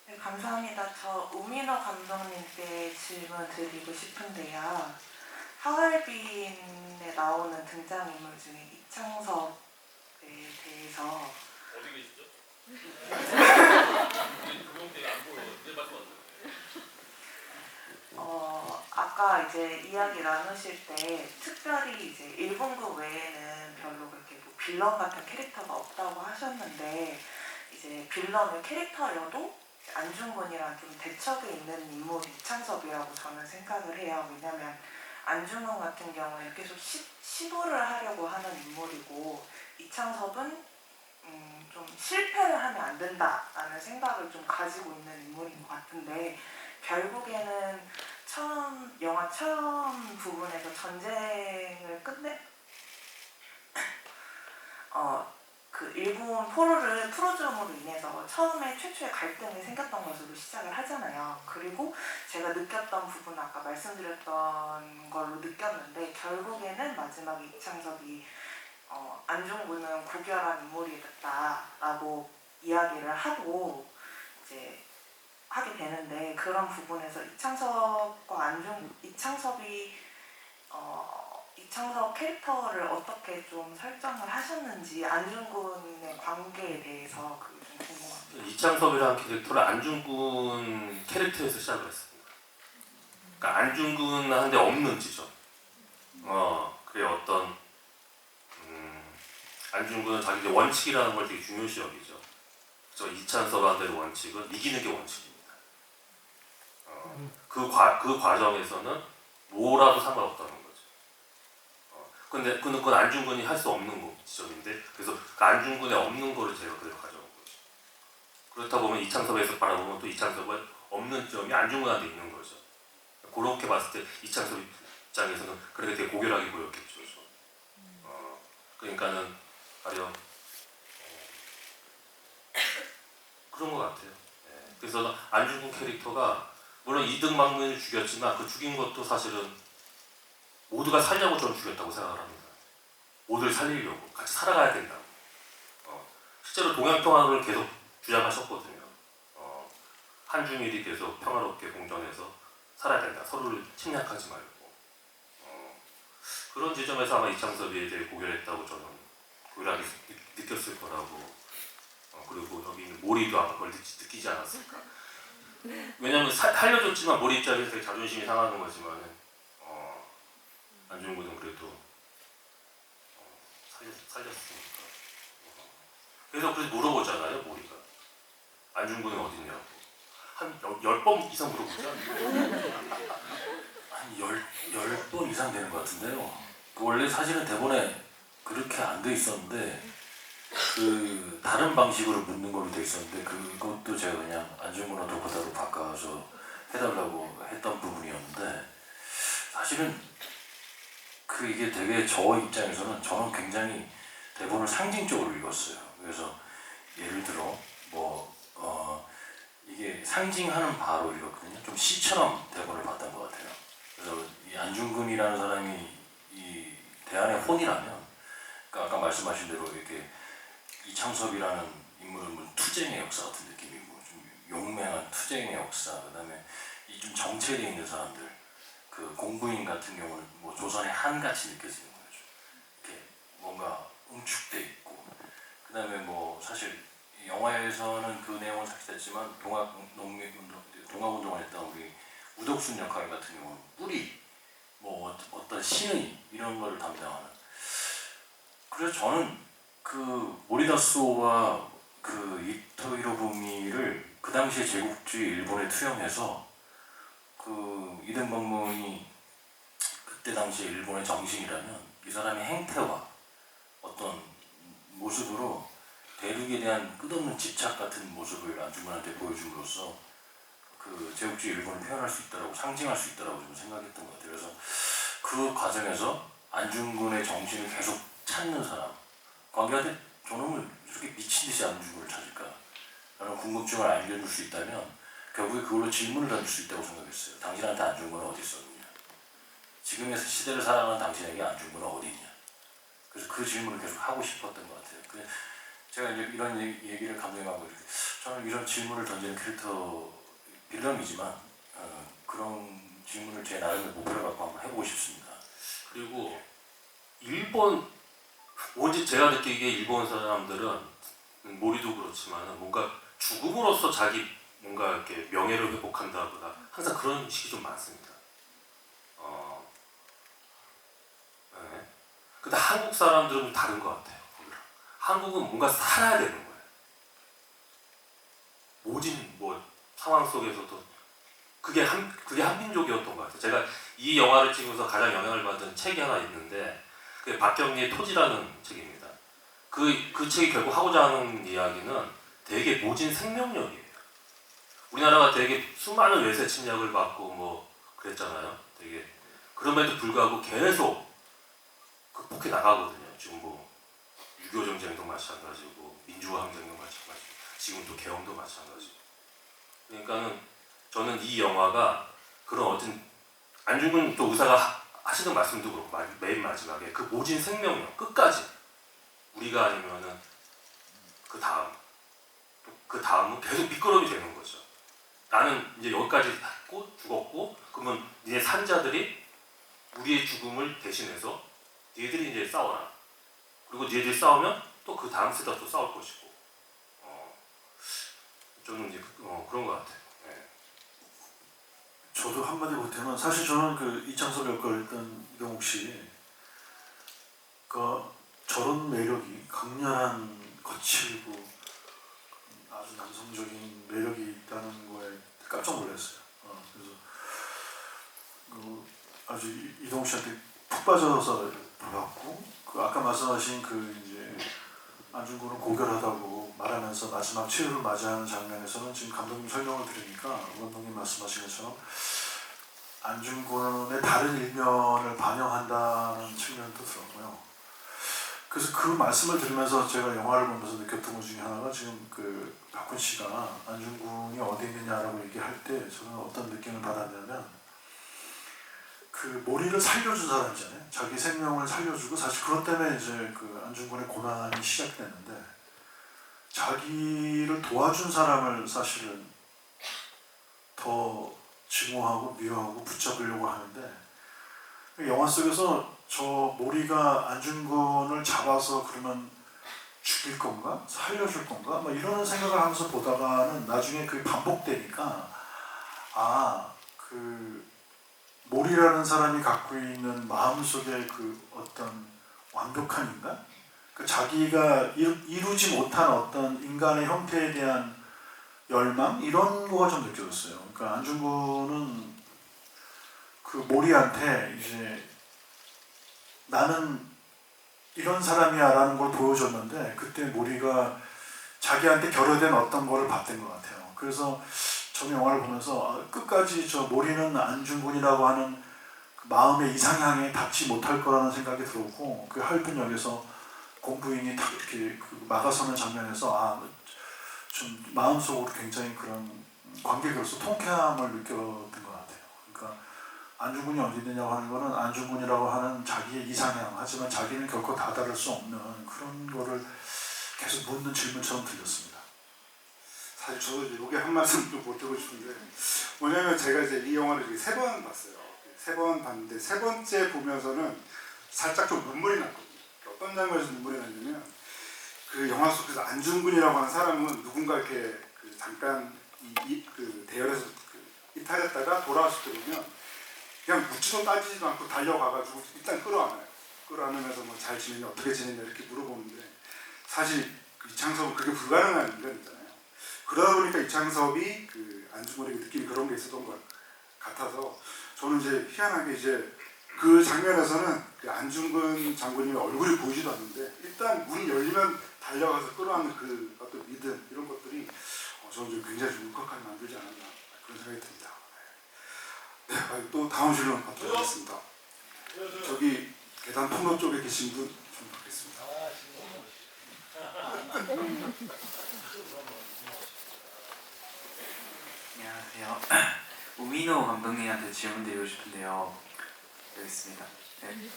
네, 감사합니다. 저 우민호 감독님께 질문 드리고 싶은데요. 하얼빈에 나오는 등장인물 중에 이창섭에 대해서 어디 계시죠? 그분 때문에 안 보여요. 이제 말씀하세요. 아까 이제 이야기 나누실 때 특별히 이제 1분구 외에는 별로 그렇게 뭐 빌런 같은 캐릭터가 없다고 하셨는데 이제 빌런의 캐릭터여도 안중근이랑 좀 대척에 있는 인물이 이창섭이라고 저는 생각을 해요. 왜냐면 안중근 같은 경우에 계속 시도를 하려고 하는 인물이고 이창섭은 좀 실패를 하면 안 된다라는 생각을 좀 가지고 있는 인물인 것 같은데 결국에는 영화 처음 부분에서 전쟁을 끝내 그 일본 포로를 풀어줌으로 인해서 처음에 최초의 갈등이 생겼던 것으로 시작을 하잖아요. 그리고 제가 느꼈던 부분은 아까 말씀드렸던 걸로 느꼈는데 결국에는 마지막에 이창섭이 안중근은 고결한 인물이었다라고 이야기를 하고 이제 하게 되는데 그런 부분에서 이창섭 캐릭터를 어떻게 좀 설정을 하셨는지 안중근의 관계에 대해서 그게 좀 궁금합니다. 이창섭이라는 캐릭터를 안중근 캐릭터에서 시작을 했습니다. 그러니까 안중근한테 없는 지점. 그게 어떤 안중근은 자기 원칙이라는 걸 되게 중요시 여기죠. 그래서 이창섭한테의 원칙은 이기는 게 원칙입니다. 그 과정에서는 뭐라도 상관없다는 거죠. 근데 그건 안중근이 할 수 없는 지점인데 그래서 그 안중근에 없는 거를 제가 그대로 가져온 거죠. 그렇다 보면 이창섭에서 바라보면 또 이창섭은 없는 점이 안중근한테 있는 거죠. 그렇게 봤을 때 이창섭 입장에서는 그렇게 되게 고결하게 보였겠죠. 그러니까는 가령 그런 것 같아요. 그래서 안중근 캐릭터가 물론 이등망문을 죽였지만 그 죽인 것도 사실은 모두가 살려고 저는 죽였다고 생각을 합니다. 모두를 살리려고 같이 살아가야 된다고. 실제로 동양평화를 계속 주장하셨거든요. 한중일이 계속 평화롭게 공존해서 살아야 된다. 서로를 침략하지 말고. 그런 지점에서 아마 이창섭에 대해 고결했다고 저는 고결하게 느꼈을 거라고. 그리고 여기 있는 모리도 아마 그걸 느끼지 않았을까. 왜냐면 살려줬지만 모리 입장에서 되게 자존심이 상하는 거지만 안중근은 그래도 살렸으니까. 그래서 물어보잖아요, 모리가. 안중근은 어딨냐고. 한 10번 이상 물어보지 않나요? 한 10번 이상 되는 것 같은데요. 그 원래 사실은 대본에 그렇게 안 돼 있었는데 그 다른 방식으로 묻는 걸로 돼 있었는데 그것도 제가 그냥 안중근 어토파다로 바꿔서 해달라고 했던 부분이었는데 사실은 이게 되게 저 입장에서는 저는 굉장히 대본을 상징적으로 읽었어요. 그래서 예를 들어 이게 상징하는 바로 읽었거든요. 좀 시처럼 대본을 봤던 것 같아요. 그래서 이 안중근이라는 사람이 이 대안의 혼이라면 그러니까 아까 말씀하신 대로 이렇게 이창섭이라는 인물은 투쟁의 역사 같은 느낌이고 좀 용맹한 투쟁의 역사, 그다음에 이 좀 정체되어 있는 사람들, 그 공부인 같은 경우는 뭐 조선의 한같이 느껴지는 거죠. 이렇게 뭔가 응축돼 있고, 그다음에 뭐 사실 영화에서는 그 내용은 삭제됐지만 동학운동을 했던 우리 우덕순 역할 같은 경우는 뿌리, 뭐 어떤 신의 이런 거를 담당하는. 그래서 저는 그 모리다스오와 그 이토 히로부미를 그 당시에 제국주의 일본에 투영해서 그 이등병문이 그때 당시에 일본의 정신이라면 이 사람의 행태와 어떤 모습으로 대륙에 대한 끝없는 집착 같은 모습을 안중근한테 보여줌으로써 그 제국주의 일본을 표현할 수 있다라고, 상징할 수 있다라고 좀 생각했던 것 같아요. 그래서 그 과정에서 안중근의 정신을 계속 찾는 사람, 관계한테 저놈을 이렇게 미친 듯이 안중근을 찾을까? 라는 궁금증을 안겨줄 수 있다면 결국에 그걸로 질문을 던질 수 있다고 생각했어요. 당신한테 안중근은 어디 있었느냐? 지금의 시대를 살아가는 당신에게 안중근은 어디 있냐? 그래서 그 질문을 계속 하고 싶었던 것 같아요. 제가 이제 이런 얘기를 감독님하고 이렇게 저는 이런 질문을 던지는 캐릭터 빌런이지만 그런 질문을 제 나름의 목표를 갖고 한번 해보고 싶습니다. 그리고 일본 오직 제가 느끼기에 일본 사람들은 모리도 그렇지만 뭔가 죽음으로써 자기 뭔가 이렇게 명예를 회복한다거나 항상 그런 식이 좀 많습니다. 네. 근데 한국 사람들은 좀 다른 것 같아요. 한국은 뭔가 살아야 되는 거예요. 모진 뭐 상황 속에서도 그게 한민족이었던 것 같아요. 제가 이 영화를 찍으면서 가장 영향을 받은 책이 하나 있는데 그게 박경리의 토지라는 책입니다. 그 책이 결국 하고자 하는 이야기는 되게 모진 생명력이에요. 우리나라가 되게 수많은 외세 침략을 받고 뭐 그랬잖아요. 되게 그럼에도 불구하고 계속 극복해 나가거든요. 지금 뭐 6.25 전쟁도 마찬가지고 민주화 항쟁도 마찬가지고 지금 또 개헌도 마찬가지고. 그러니까는 저는 이 영화가 그런 어떤 안중근 또 의사가 하시는 말씀도 그렇고 맨 마지막에 그 모진 생명력 끝까지 우리가 아니면은 그 다음은 계속 미끄럼이 되는 거죠. 나는 이제 여기까지 했고 죽었고 그러면 니네 산자들이 우리의 죽음을 대신해서 니네들이 이제 싸워라. 그리고 니네들이 싸우면 또 그 다음 세대가 또 싸울 것이고 저는 이제 그런 것 같아요. 네. 저도 한마디 보태면 사실 저는 그 이창섭 역할을 했던 이동욱 씨, 그 저런 매력이 강렬한 거칠고 아주 남성적인 매력이 있다는 거에 깜짝 놀랐어요. 그래서 아주 이동욱 씨한테 푹 빠져서 봤고, 그 아까 말씀하신 그 이제 안중근을 고결하다고 말하면서 마지막 최후를 맞이하는 장면에서는 지금 감독님 설명을 들으니까 감독님 말씀하신 것처럼 안중근의 다른 일면을 반영한다는 측면도 들었고요. 그래서 그 말씀을 들으면서 제가 영화를 보면서 느꼈던 것 중에 하나가 지금 그 박훈 씨가 안중근이 어디 있느냐라고 얘기할 때 저는 어떤 느낌을 받았냐면 그 모리를 살려준 사람이잖아요. 자기 생명을 살려주고 사실 그것 때문에 이제 그 안중근의 고난이 시작됐는데 자기를 도와준 사람을 사실은 더 증오하고 미워하고 붙잡으려고 하는데 영화 속에서 저 모리가 안중근을 잡아서 그러면 죽일 건가? 살려줄 건가? 뭐 이런 생각을 하면서 보다가는 나중에 그게 반복되니까 그 모리라는 사람이 갖고 있는 마음속에 그 어떤 완벽한 인간? 그 자기가 이루지 못한 어떤 인간의 형태에 대한 열망? 이런 거가 좀 느껴졌어요. 그러니까 안중근은 그 모리한테 이제 나는 이런 사람이야 라는 걸 보여줬는데 그때 모리가 자기한테 결여된 어떤 거를 봤던 것 같아요. 그래서 저는 영화를 보면서 끝까지 저 모리는 안중근이라고 하는 그 마음의 이상향에 닿지 못할 거라는 생각이 들었고 그 할빈역에서 공부인이 딱 이렇게 그 막아서는 장면에서 좀 마음속으로 굉장히 그런 관객으로서 통쾌함을 느꼈던 것 같아요. 그러니까 안중근이 어디 있느냐고 하는 거는 안중근이라고 하는 자기의 이상향 하지만 자기는 결코 다다를 수 없는 그런 거를 계속 묻는 질문처럼 들렸습니다. 사실 저도 이제 여기 한 말씀 좀 보태고 싶은데 뭐냐면 제가 이제 이 영화를 3번 봤어요. 3번 봤는데 3번째 보면서는 살짝 좀 눈물이 났거든요. 어떤 장면에서 눈물이 났냐면 그 영화 속에서 안중근이라고 하는 사람은 누군가 이렇게 그 잠깐 그 대열에서 이탈했다가 돌아왔을 때 보면 그냥 묻지도 따지지도 않고 달려가가지고 일단 끌어안아요. 끌어안으면서 뭐 잘 지내냐 어떻게 지내냐 이렇게 물어보는데 사실 그 이창섭은 그게 불가능한 인간이잖아요. 그러다 보니까 이창섭이 그 안중근에게 느낀 그런 게 있었던 것 같아서 저는 이제 희한하게 이제 그 장면에서는 그 안중근 장군님의 얼굴이 보이지도 않는데 일단 문이 열리면 달려가서 끌어안는 그 어떤 믿음 이런 것들이 저는 좀 굉장히 좀 울컥하게 만들지 않았나 그런 생각이 듭니다. 네, 또 다음 질문 받도록 하겠습니다. 저기 계단 통로 쪽에 계신 분 좀 받겠습니다. 안녕하세요. 우민호 감독님한테 질문 드리고 싶은데요. 여기 있습니다. 네.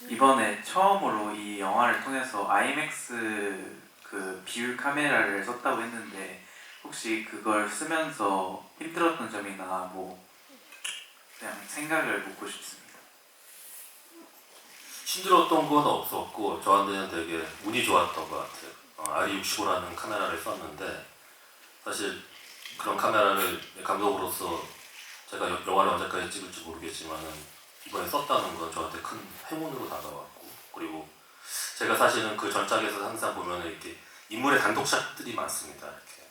이번에 처음으로 이 영화를 통해서 IMAX 그 비율 카메라를 썼다고 했는데 혹시 그걸 쓰면서 힘들었던 점이나 뭐 그냥 생각을 묻고 싶습니다. 힘들었던 건 없었고 저한테는 되게 운이 좋았던 것 같아요. RE65라는 카메라를 썼는데 사실 그런 카메라를 감독으로서 제가 영화를 언제까지 찍을지 모르겠지만은 이번에 썼다는 건 저한테 큰 행운으로 다가왔고, 그리고 제가 사실은 그 전작에서 항상 보면은 이렇게 인물의 단독샷들이 많습니다. 이렇게.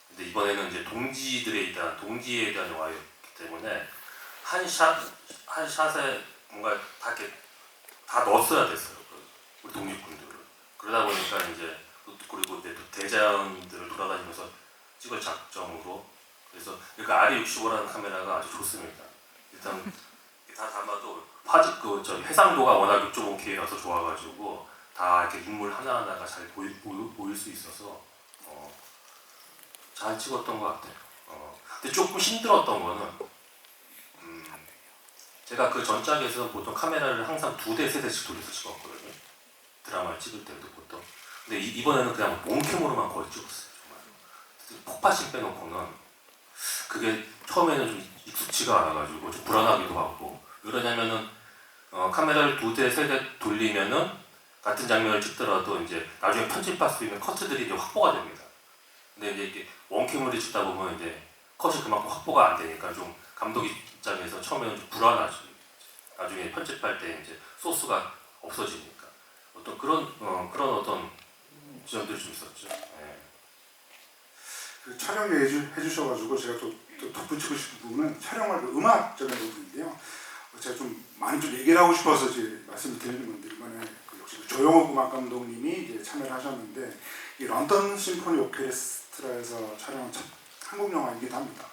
근데 이번에는 이제 동지에 대한 영화였기 때문에 한 샷에 뭔가 다 이렇게 다 넣었어야 됐어요. 우리 독립군들을. 그러다 보니까 이제 그리고 이제 또 대자연들을 돌아다니면서 찍을 작정으로, 그래서 그러니까 RE65라는 카메라가 아주 좋습니다. 일단 다 담아도 해상도가 워낙 6.5K라서 좋아가지고 다 이렇게 인물 하나하나가 잘 보일 수 있어서 잘 찍었던 것 같아요. 근데 조금 힘들었던 거는 제가 그 전작에서 보통 카메라를 항상 2대, 3대씩 돌려서 찍었거든요. 드라마를 찍을 때도 보통. 근데 이번에는 그냥 롱캠으로만 거의 찍었어요. 정말. 폭파신 빼놓고는 그게 처음에는 좀 익숙치가 않아가지고 좀 불안하기도 하고, 왜냐면은 카메라를 2대, 3대 돌리면은 같은 장면을 찍더라도 이제 나중에 편집할 수 있는 커트들이 이제 확보가 됩니다. 근데 이제 이게 원캠으로 찍다 보면 이제 컷이 그만큼 확보가 안 되니까 좀 감독 입장에서 처음에는 좀 불안하죠. 나중에 편집할 때 이제 소스가 없어지니까 어떤 그런 어떤 지점들이 좀 있었죠. 네. 그 촬영 해주셔가지고 제가 또 덧붙이고 싶은 부분은 촬영할 그 음악적인 부분인데요. 제가 좀 많이 좀 얘기를 하고 싶어서 이제 말씀을 드리는 건데, 이번에 역시 조영욱 음악 감독님이 이제 참여를 하셨는데, 이 런던 심포니 오케스트라에서 촬영한 첫 한국 영화이기도 합니다.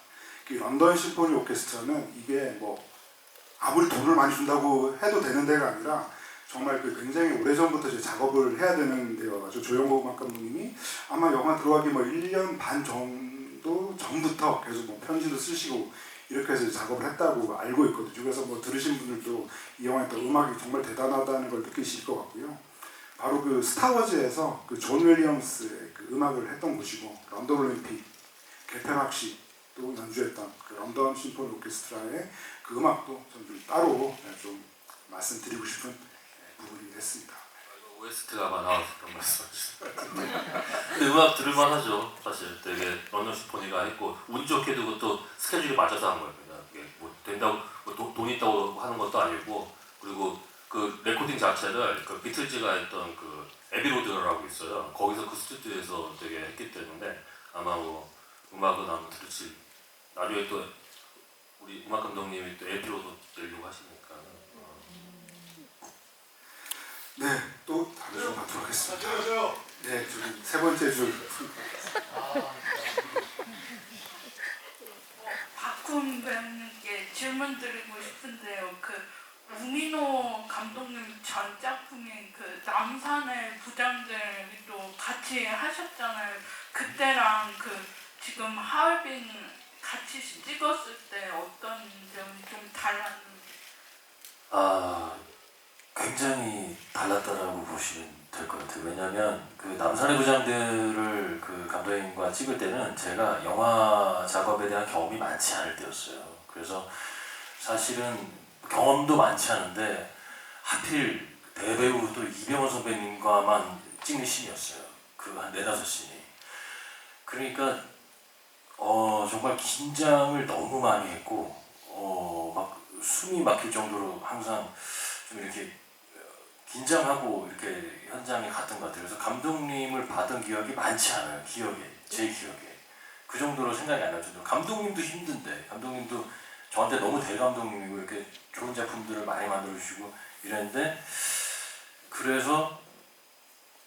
이 런던 심포니 오케스트라는 이게 뭐 아무리 돈을 많이 준다고 해도 되는 데가 아니라 정말 그 굉장히 오래전부터 이제 작업을 해야 되는 데여가지고 조영욱 음악 감독님이 아마 영화 들어가기 뭐 1년 반 정도 전부터 계속 뭐 편지도 쓰시고 이렇게 해서 작업을 했다고 알고 있거든요. 그래서 뭐 들으신 분들도 이 영화의 또 음악이 정말 대단하다는 걸 느끼실 것 같고요. 바로 그 스타워즈에서 그 존 윌리엄스의 그 음악을 했던 곳이고, 런던 올림픽 개폐막식 또 연주했던 그 런던 심포니 오케스트라의 그 음악도 좀 따로 좀 말씀드리고 싶은 부분이 됐습니다. OST가 나와서 그런 말씀하셨어요. 근데 음악 들을만 하죠. 사실 되게 런던 심포니가 했고 운 좋게도 그것도 스케줄이 맞춰서 한 거예요. 그게 뭐 된다고 뭐 돈 있다고 하는 것도 아니고, 그리고 그 레코딩 자체를 그 비틀즈가 했던 그 에비로드라고 있어요. 거기서 그 스튜디오에서 되게 했기 때문에 아마 뭐 음악은 아마 들으실, 나중에 또 우리 음악 감독님이 또 에피로도 내려고 하시니까. 네, 또 다른 줄 받도록 하겠습니다. 네, 저기 세 번째 줄. 박훈 배우님께 질문 드리고 싶은데요. 그 우민호 감독님 전 작품인 그 남산의 부장들도 같이 하셨잖아요. 그때랑 그 지금 하얼빈 같이 찍었을 때 어떤 점이 좀 달랐는지. 굉장히 달랐다라고 보시면 될 것 같아요. 왜냐하면 그 남산의 부장들을 그 감독님과 찍을 때는 제가 영화 작업에 대한 경험이 많지 않을 때였어요. 그래서 사실은 경험도 많지 않은데 하필 대배우 또 이병헌 선배님과만 찍는 씬이었어요. 그 한 4-5씬이. 그러니까 정말 긴장을 너무 많이 했고 막 숨이 막힐 정도로 항상 좀 이렇게 긴장하고 이렇게 현장에 갔던 것 같아요. 그래서 감독님을 받은 기억이 많지 않아요. 제 기억에. 그 정도로 생각이 안 날 정도로. 감독님도 힘든데, 감독님도 저한테 너무 대감독님이고 이렇게 좋은 작품들을 많이 만들어주시고 이랬는데, 그래서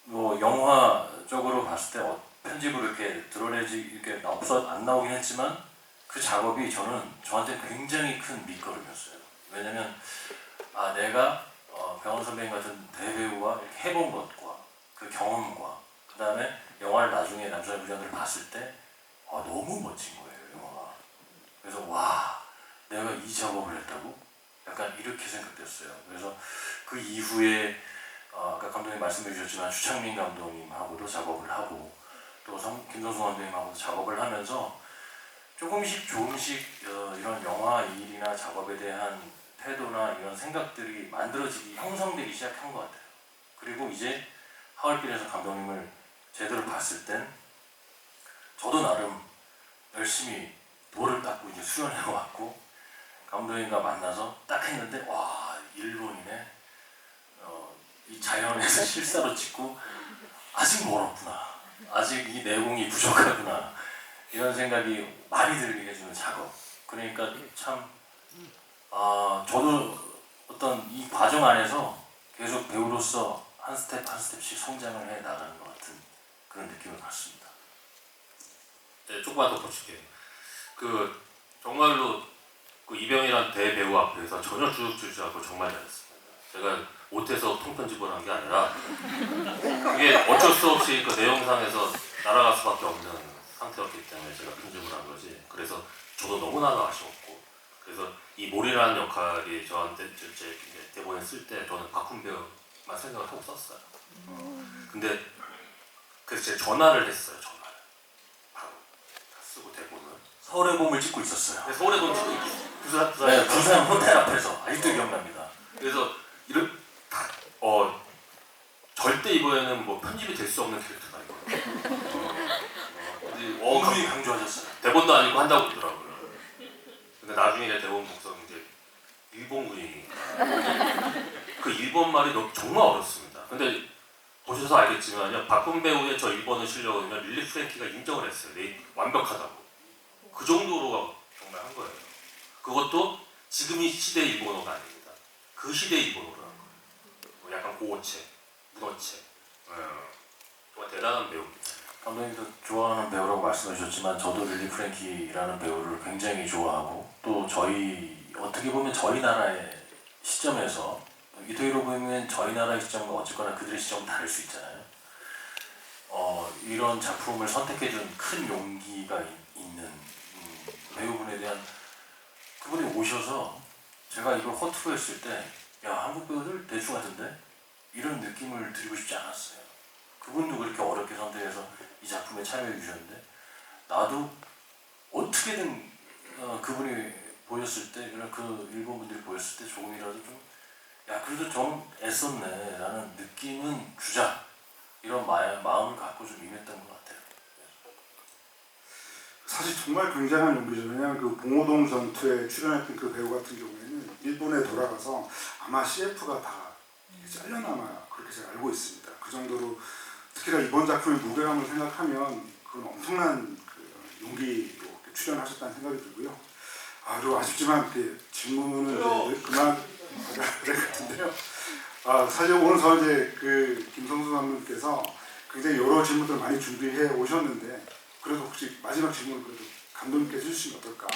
뭐 영화적으로 봤을 때 편집으로 이렇게 이렇게 안 나오긴 했지만 그 작업이 저한테 굉장히 큰 밑거름이었어요. 왜냐면 내가 병원 선배님 같은 대배우와 이렇게 해본 것과 그 경험과 그다음에 영화를 나중에 남자의 부장들을 봤을 때 너무 멋진 거예요, 영화가. 그래서 와, 내가 이 작업을 했다고? 약간 이렇게 생각됐어요. 그래서 그 이후에 아까 감독님 말씀해 주셨지만 주창민 감독님하고도 작업을 하고 또 김성수 감독님하고도 작업을 하면서 조금씩 이런 영화 일이나 작업에 대한 태도나 이런 생각들이 만들어지기, 형성되기 시작한 것 같아요. 그리고 이제 하얼빈에서 감독님을 제대로 봤을 땐 저도 나름 열심히 돌을 닦고 이제 수련해 왔고 감독님과 만나서 딱 했는데 와, 일본이네. 이 자연에서 실사로 찍고 아직 멀었구나. 아직 이 내공이 부족하구나. 이런 생각이 많이 들게 해주는 작업. 그러니까 참 저도 어떤 이 과정 안에서 계속 배우로서 한 스텝 한 스텝씩 성장을 해 나가는 것 같은 그런 느낌을 받습니다. 네, 조금만 더 보실게요. 정말로 이병이란 대배우 앞에서 전혀 주눅들지 않고 정말 잘했습니다. 제가 못해서 통편집을 한 게 아니라 그게 어쩔 수 없이 그 내용상에서 날아갈 수밖에 없는 상태였기 때문에 제가 편집을 한 거지. 그래서 저도 너무나도 아쉬웠고 그래서 이 몰이라는 역할이 저한테 제 대본에 쓸 때 저는 박훈 배우만 생각을 하고 썼어요. 근데 그래서 제가 전화를 했어요. 전화를 바로 쓰고 대본을 서울의 봄을 찍고 있었어요. 근데 서울에 돈 찍고 부산 네, 부산 호텔 앞에서 아직도 기억납니다. 그래서 절대 이번에는 뭐 편집이 될 수 없는 캐릭터다 이거. 어금니 강조하셨어요. 대본도 아니고 한다고 그러더라고요. 근데 나중에 이제 대본 복성 이제 일본군이니까 그 일본 말이 정말 어렵습니다. 근데 보셔서 알겠지만요, 박훈 배우의 저 일본어 실력은요 릴리 프랭키가 인정을 했어요. 완벽하다고. 그 정도로 정말 한 거예요. 그것도 지금 이 시대의 일본어가 아닙니다. 그 시대의 일본어로 한 거예요. 약간 고어체, 문어체. 정말 대단한 배우입니다. 감독님도 좋아하는 배우라고 말씀해 주셨지만 저도 릴리 프랭키라는 배우를 굉장히 좋아하고 또 어떻게 보면 저희 나라의 시점에서 이토히로 보면 저희 나라의 시점과 어쨌거나 그들의 시점은 다를 수 있잖아요. 이런 작품을 선택해준 큰 용기가 있는 배우분에 대한 그분이 오셔서 제가 이걸 허투루 했을 때 야, 한국 배우들 대충 같은데? 이런 느낌을 드리고 싶지 않았어요. 그분도 그렇게 어렵게 선택해서 이 작품에 참여해 주셨는데 나도 어떻게든 그분이 보였을 때 그 일본 분들이 보였을 때 조금이라도 좀 그래도 좀 애썼네 라는 느낌은 주자 이런 마음을 갖고 좀 임했던 것 같아요. 사실 정말 굉장한 용기죠. 왜냐하면 그 봉오동 전투에 출연했던 그 배우 같은 경우에는 일본에 돌아가서 아마 CF가 다 잘려나마 그렇게 제가 알고 있습니다. 그 정도로 특히나 이번 작품의 무게감을 생각하면 그건 엄청난 용기로 출연하셨다는 생각이 들고요. 그리고 아쉽지만 질문은 이제 그만 될 것 같은데요. 사실 오늘 이제 김성수 감독님께서 굉장히 여러 질문들을 많이 준비해 오셨는데 그래도 혹시 마지막 질문을 그래도 감독님께서 해주시면 어떨까?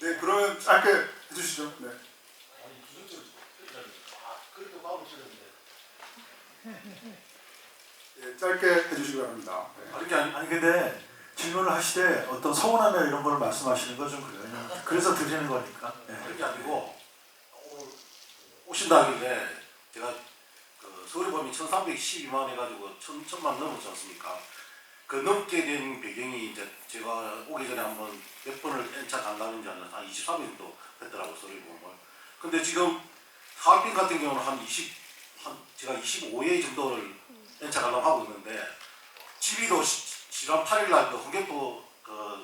네, 그러면 짧게 해주시죠. 네. 네, 짧게 해주시기 바랍니다. 네. 아니 근데 질문을 하시되 어떤 서운함이나 이런 걸 말씀하시는 건 좀 그래요. 그래서 드리는 거니까. 네. 그게 아니고 오신다 하길래 제가 서울에 보면 1312만 해가지고 1000만 넘었지 않습니까? 그 넘게 된 배경이 이제 제가 오기 전에 한번 몇 번을 N차 간다는지 한 23일 정도 했더라고요, 서울에 보면. 근데 지금 하얼빈 같은 경우는 제가 25회 정도를 N차 가려고 하고 있는데 집이도 지난 8일날 홍경도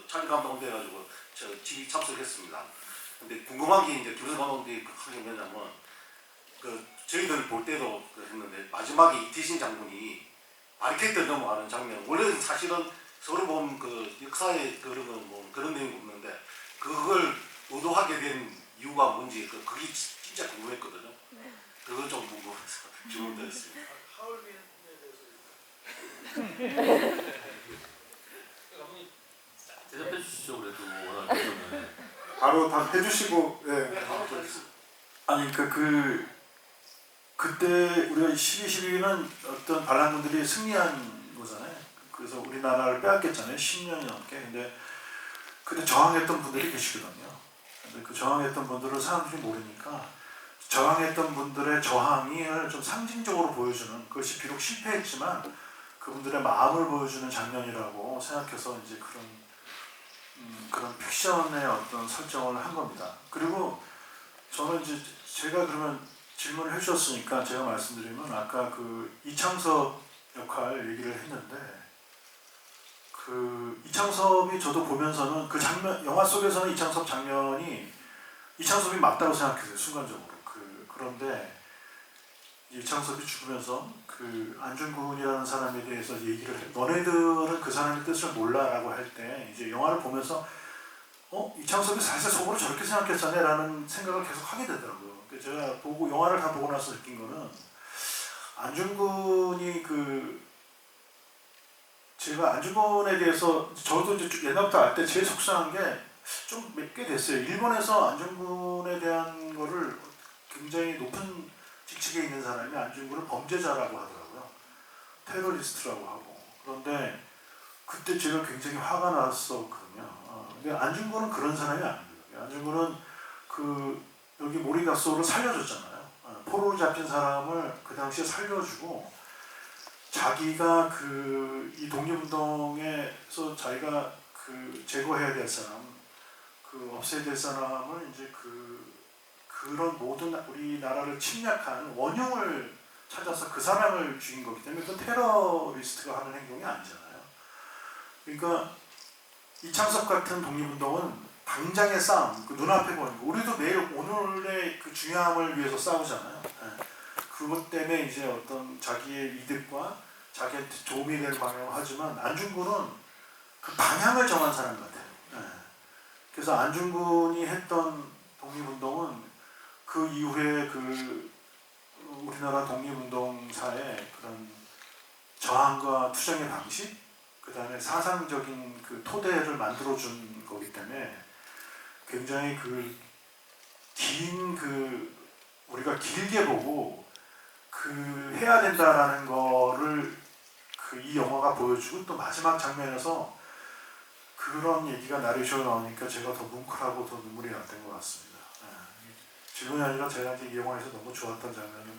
찰리 감독 온대가지고 저 집이 참석했습니다. 근데 궁금한 게 이제 김성 감독님이 하게 뭐냐면 저희들 볼 때도 했는데 마지막에 이태신 장군이 바리케이트를 넘어가는 장면 원래는 사실은 서로 보면 역사에 그런 내용이 없는데 그걸 의도하게 된 이유가 뭔지 그게 진짜 궁금했거든요. 그걸 좀 궁금해서 질문드렸습니다. 바로 다 해주시고 예. 아니 그때 우리가 12.12는 어떤 반란군들이 승리한 거잖아요. 그래서 우리나라를 빼앗겼잖아요. 10년이 넘게. 근데 그때 저항했던 분들이 계시거든요. 근데 그 저항했던 분들을 사람들이 모르니까 저항했던 분들의 저항을 좀 상징적으로 보여주는, 그것이 비록 실패했지만 그분들의 마음을 보여주는 장면이라고 생각해서 이제 그런 픽션의 어떤 설정을 한 겁니다. 그리고 저는 이제 제가 그러면 질문을 해주셨으니까 제가 말씀드리면, 아까 그 이창섭 역할 얘기를 했는데, 그 이창섭이 저도 보면서는 그 장면, 영화 속에서는 이창섭 장면이 이창섭이 맞다고 생각했어요, 순간적으로. 그런데 이창섭이 죽으면서 그 안중근이라는 사람에 대해서 얘기를 해. 너네들은 그 사람의 뜻을 몰라라고 할 때 이제 영화를 보면서 이창섭이 사실 속으로 저렇게 생각했었네 라는 생각을 계속 하게 되더라고요. 제가 영화를 다 보고 나서 느낀 거는, 안중근이 제가 안중근에 대해서 저도 이제 옛날부터 알 때 제일 속상한 게 좀 몇 개 됐어요. 일본에서 안중근에 대한 거를 굉장히 높은 직책에 있는 사람이 안중근을 범죄자라고 하더라고요. 테러리스트라고 하고. 그런데 그때 제가 굉장히 화가 났었거든요. 근데 안중근은 그런 사람이 아닙니다. 안중근은 여기 모리가소를 살려줬잖아요. 포로로 잡힌 사람을 그 당시에 살려주고, 자기가 이 독립운동에서 자기가 제거해야 될 사람, 없애야 될 사람을 이제 그런 모든 우리나라를 침략한 원흉을 찾아서 그 사람을 죽인 거기 때문에 그건 테러리스트가 하는 행동이 아니잖아요. 그러니까 이창섭 같은 독립운동은 당장의 싸움, 눈앞에 보이는 거. 우리도 매일 오늘의 그 중요함을 위해서 싸우잖아요. 그것 때문에 이제 어떤 자기의 이득과 자기한테 도움이 될 방향을 하지만, 안중근은 그 방향을 정한 사람 같아요. 그래서 안중근이 했던 독립운동은 그 이후에 우리나라 독립운동사의 그런 저항과 투쟁의 방식, 그 다음에 사상적인 토대를 만들어준 거기 때문에 굉장히 우리가 길게 보고 해야 된다라는 거를 이 영화가 보여주고, 또 마지막 장면에서 그런 얘기가 나레이션에 나오니까 제가 더 뭉클하고 더 눈물이 났던 것 같습니다. 질문이 아니라 제가 이제 이 영화에서 너무 좋았던 장면을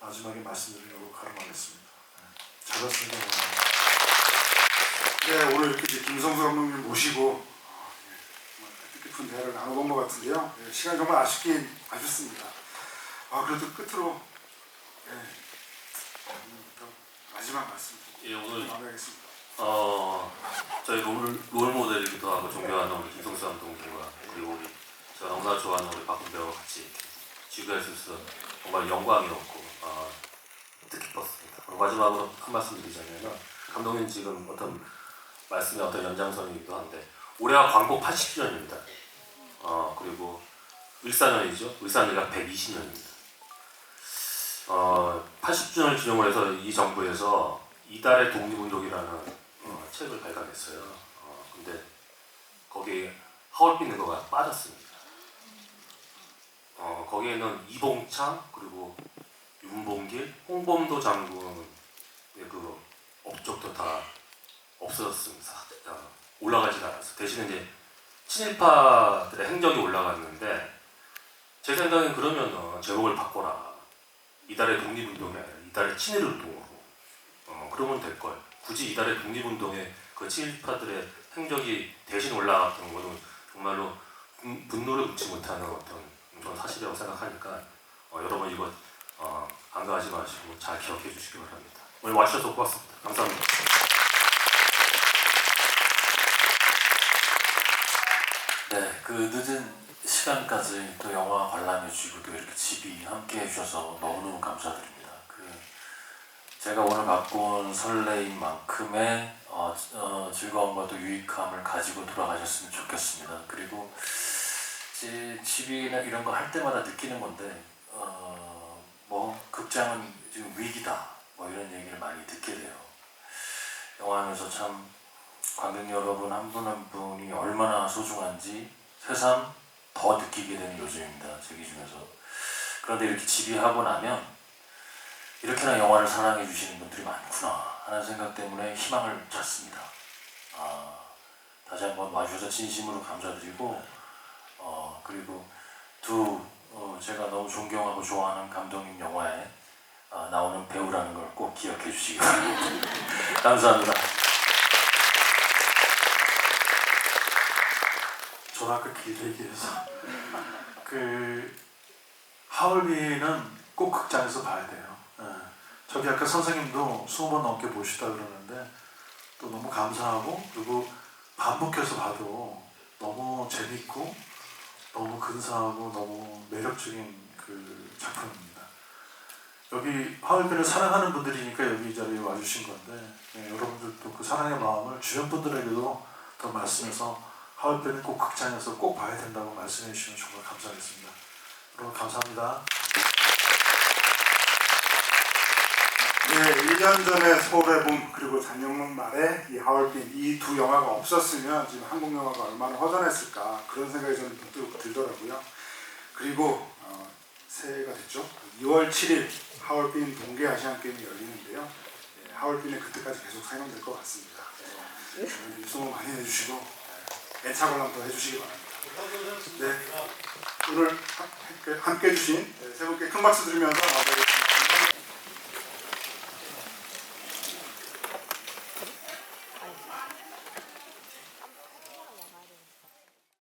마지막에 말씀드리려고 가름하겠습니다. 잘했습니다. 네, 오늘 이렇게 이제 김성수 감독님 모시고 정말 뜻깊은 대화를 나눠본 것 같은데요. 시간이 정말 아쉽긴 아쉽습니다. 그래도 끝으로 오늘부터 마지막 말씀 예, 오늘 마무리하겠습니다. 저희 롤 모델이기도 하고 존경하는 우리 김성수 감독님과, 그리고 제가 너무나 좋아하는 우리 박훈 배우와 같이 지구할 수 있어서 정말 영광이었고 뜻깊었습니다. 그리고 마지막으로 한 말씀 드리자면, 감독님 지금 어떤 말씀의 어떤 연장선이기도 한데, 올해가 광복 80주년입니다. 그리고 을사년이죠. 을사년이가 120년입니다. 80주년을 기념을 해서 이 정부에서 이달의 독립운동이라는 책을 발간했어요. 근데 거기에 하얼빈 능거가 빠졌습니다. 거기에는 이봉창, 그리고 윤봉길, 홍범도 장군의 그 업적도 다 없어졌습니다. 올라가지가 않았어요. 대신에 이제 친일파들의 행적이 올라갔는데, 제 생각엔 그러면은 제목을 바꿔라. 이달의 독립운동이 아니라 이달의 친일운동으로. 그러면 될걸. 굳이 이달의 독립운동에 그 친일파들의 행적이 대신 올라갔던 거는 정말로 분노를 묻지 못하는 어떤 그런 사실이라고 생각하니까, 여러분 이거 간과하지 마시고 잘 기억해 주시기 바랍니다. 오늘 와주셔서 고맙습니다. 감사합니다. 네, 그 늦은 시간까지 또 영화 관람해 주시고 또 이렇게 집이 함께 해주셔서 너무너무 감사드립니다. 제가 오늘 갖고 온 설레임만큼의 즐거움과 또 유익함을 가지고 돌아가셨으면 좋겠습니다. 그리고 제 집이나 이런 거 할 때마다 느끼는 건데, 극장은 지금 위기다, 이런 얘기를 많이 듣게 돼요. 영화하면서 참 관객 여러분 한 분 한 분이 얼마나 소중한지 새삼 더 느끼게 되는 요즘입니다. 제 기준에서. 그런데 이렇게 집이하고 나면 이렇게나 영화를 사랑해 주시는 분들이 많구나 하는 생각 때문에 희망을 찾습니다. 다시 한번 와주셔서 진심으로 감사드리고 그리고 제가 너무 존경하고 좋아하는 감독님 영화에 나오는 배우라는 걸 꼭 기억해 주시기 바랍니다. 감사합니다. 저는 아까 길게 얘기해서 하얼빈은 꼭 극장에서 봐야 돼요. 저기 아까 선생님도 20번 넘게 보시다 그러는데 또 너무 감사하고 그리고 반복해서 봐도 너무 재밌고 너무 근사하고 너무 매력적인 그 작품입니다. 여기 하얼빈을 사랑하는 분들이니까 여기 이 자리에 와주신 건데 여러분들도 그 사랑의 마음을 주변 분들에게도 더 말씀해서 하얼빈은 꼭 극장에서 꼭 봐야 된다고 말씀해 주시면 정말 감사하겠습니다. 여러분 감사합니다. 네, 1년 전에 서울의 봄 그리고 작년 말에 이 하얼빈 이 두 영화가 없었으면 지금 한국 영화가 얼마나 허전했을까 그런 생각이 저는 문득 들더라고요. 그리고 새해가 됐죠. 2월 7일 하얼빈 동계 아시안 게임이 열리는데요. 하얼빈은 그때까지 계속 사용될 것 같습니다. 입소문 많이 해주시고 애차 관람도 해주시기 바랍니다. 네, 오늘 함께 해주신 세 분께 큰 박수 드리면서 마무리.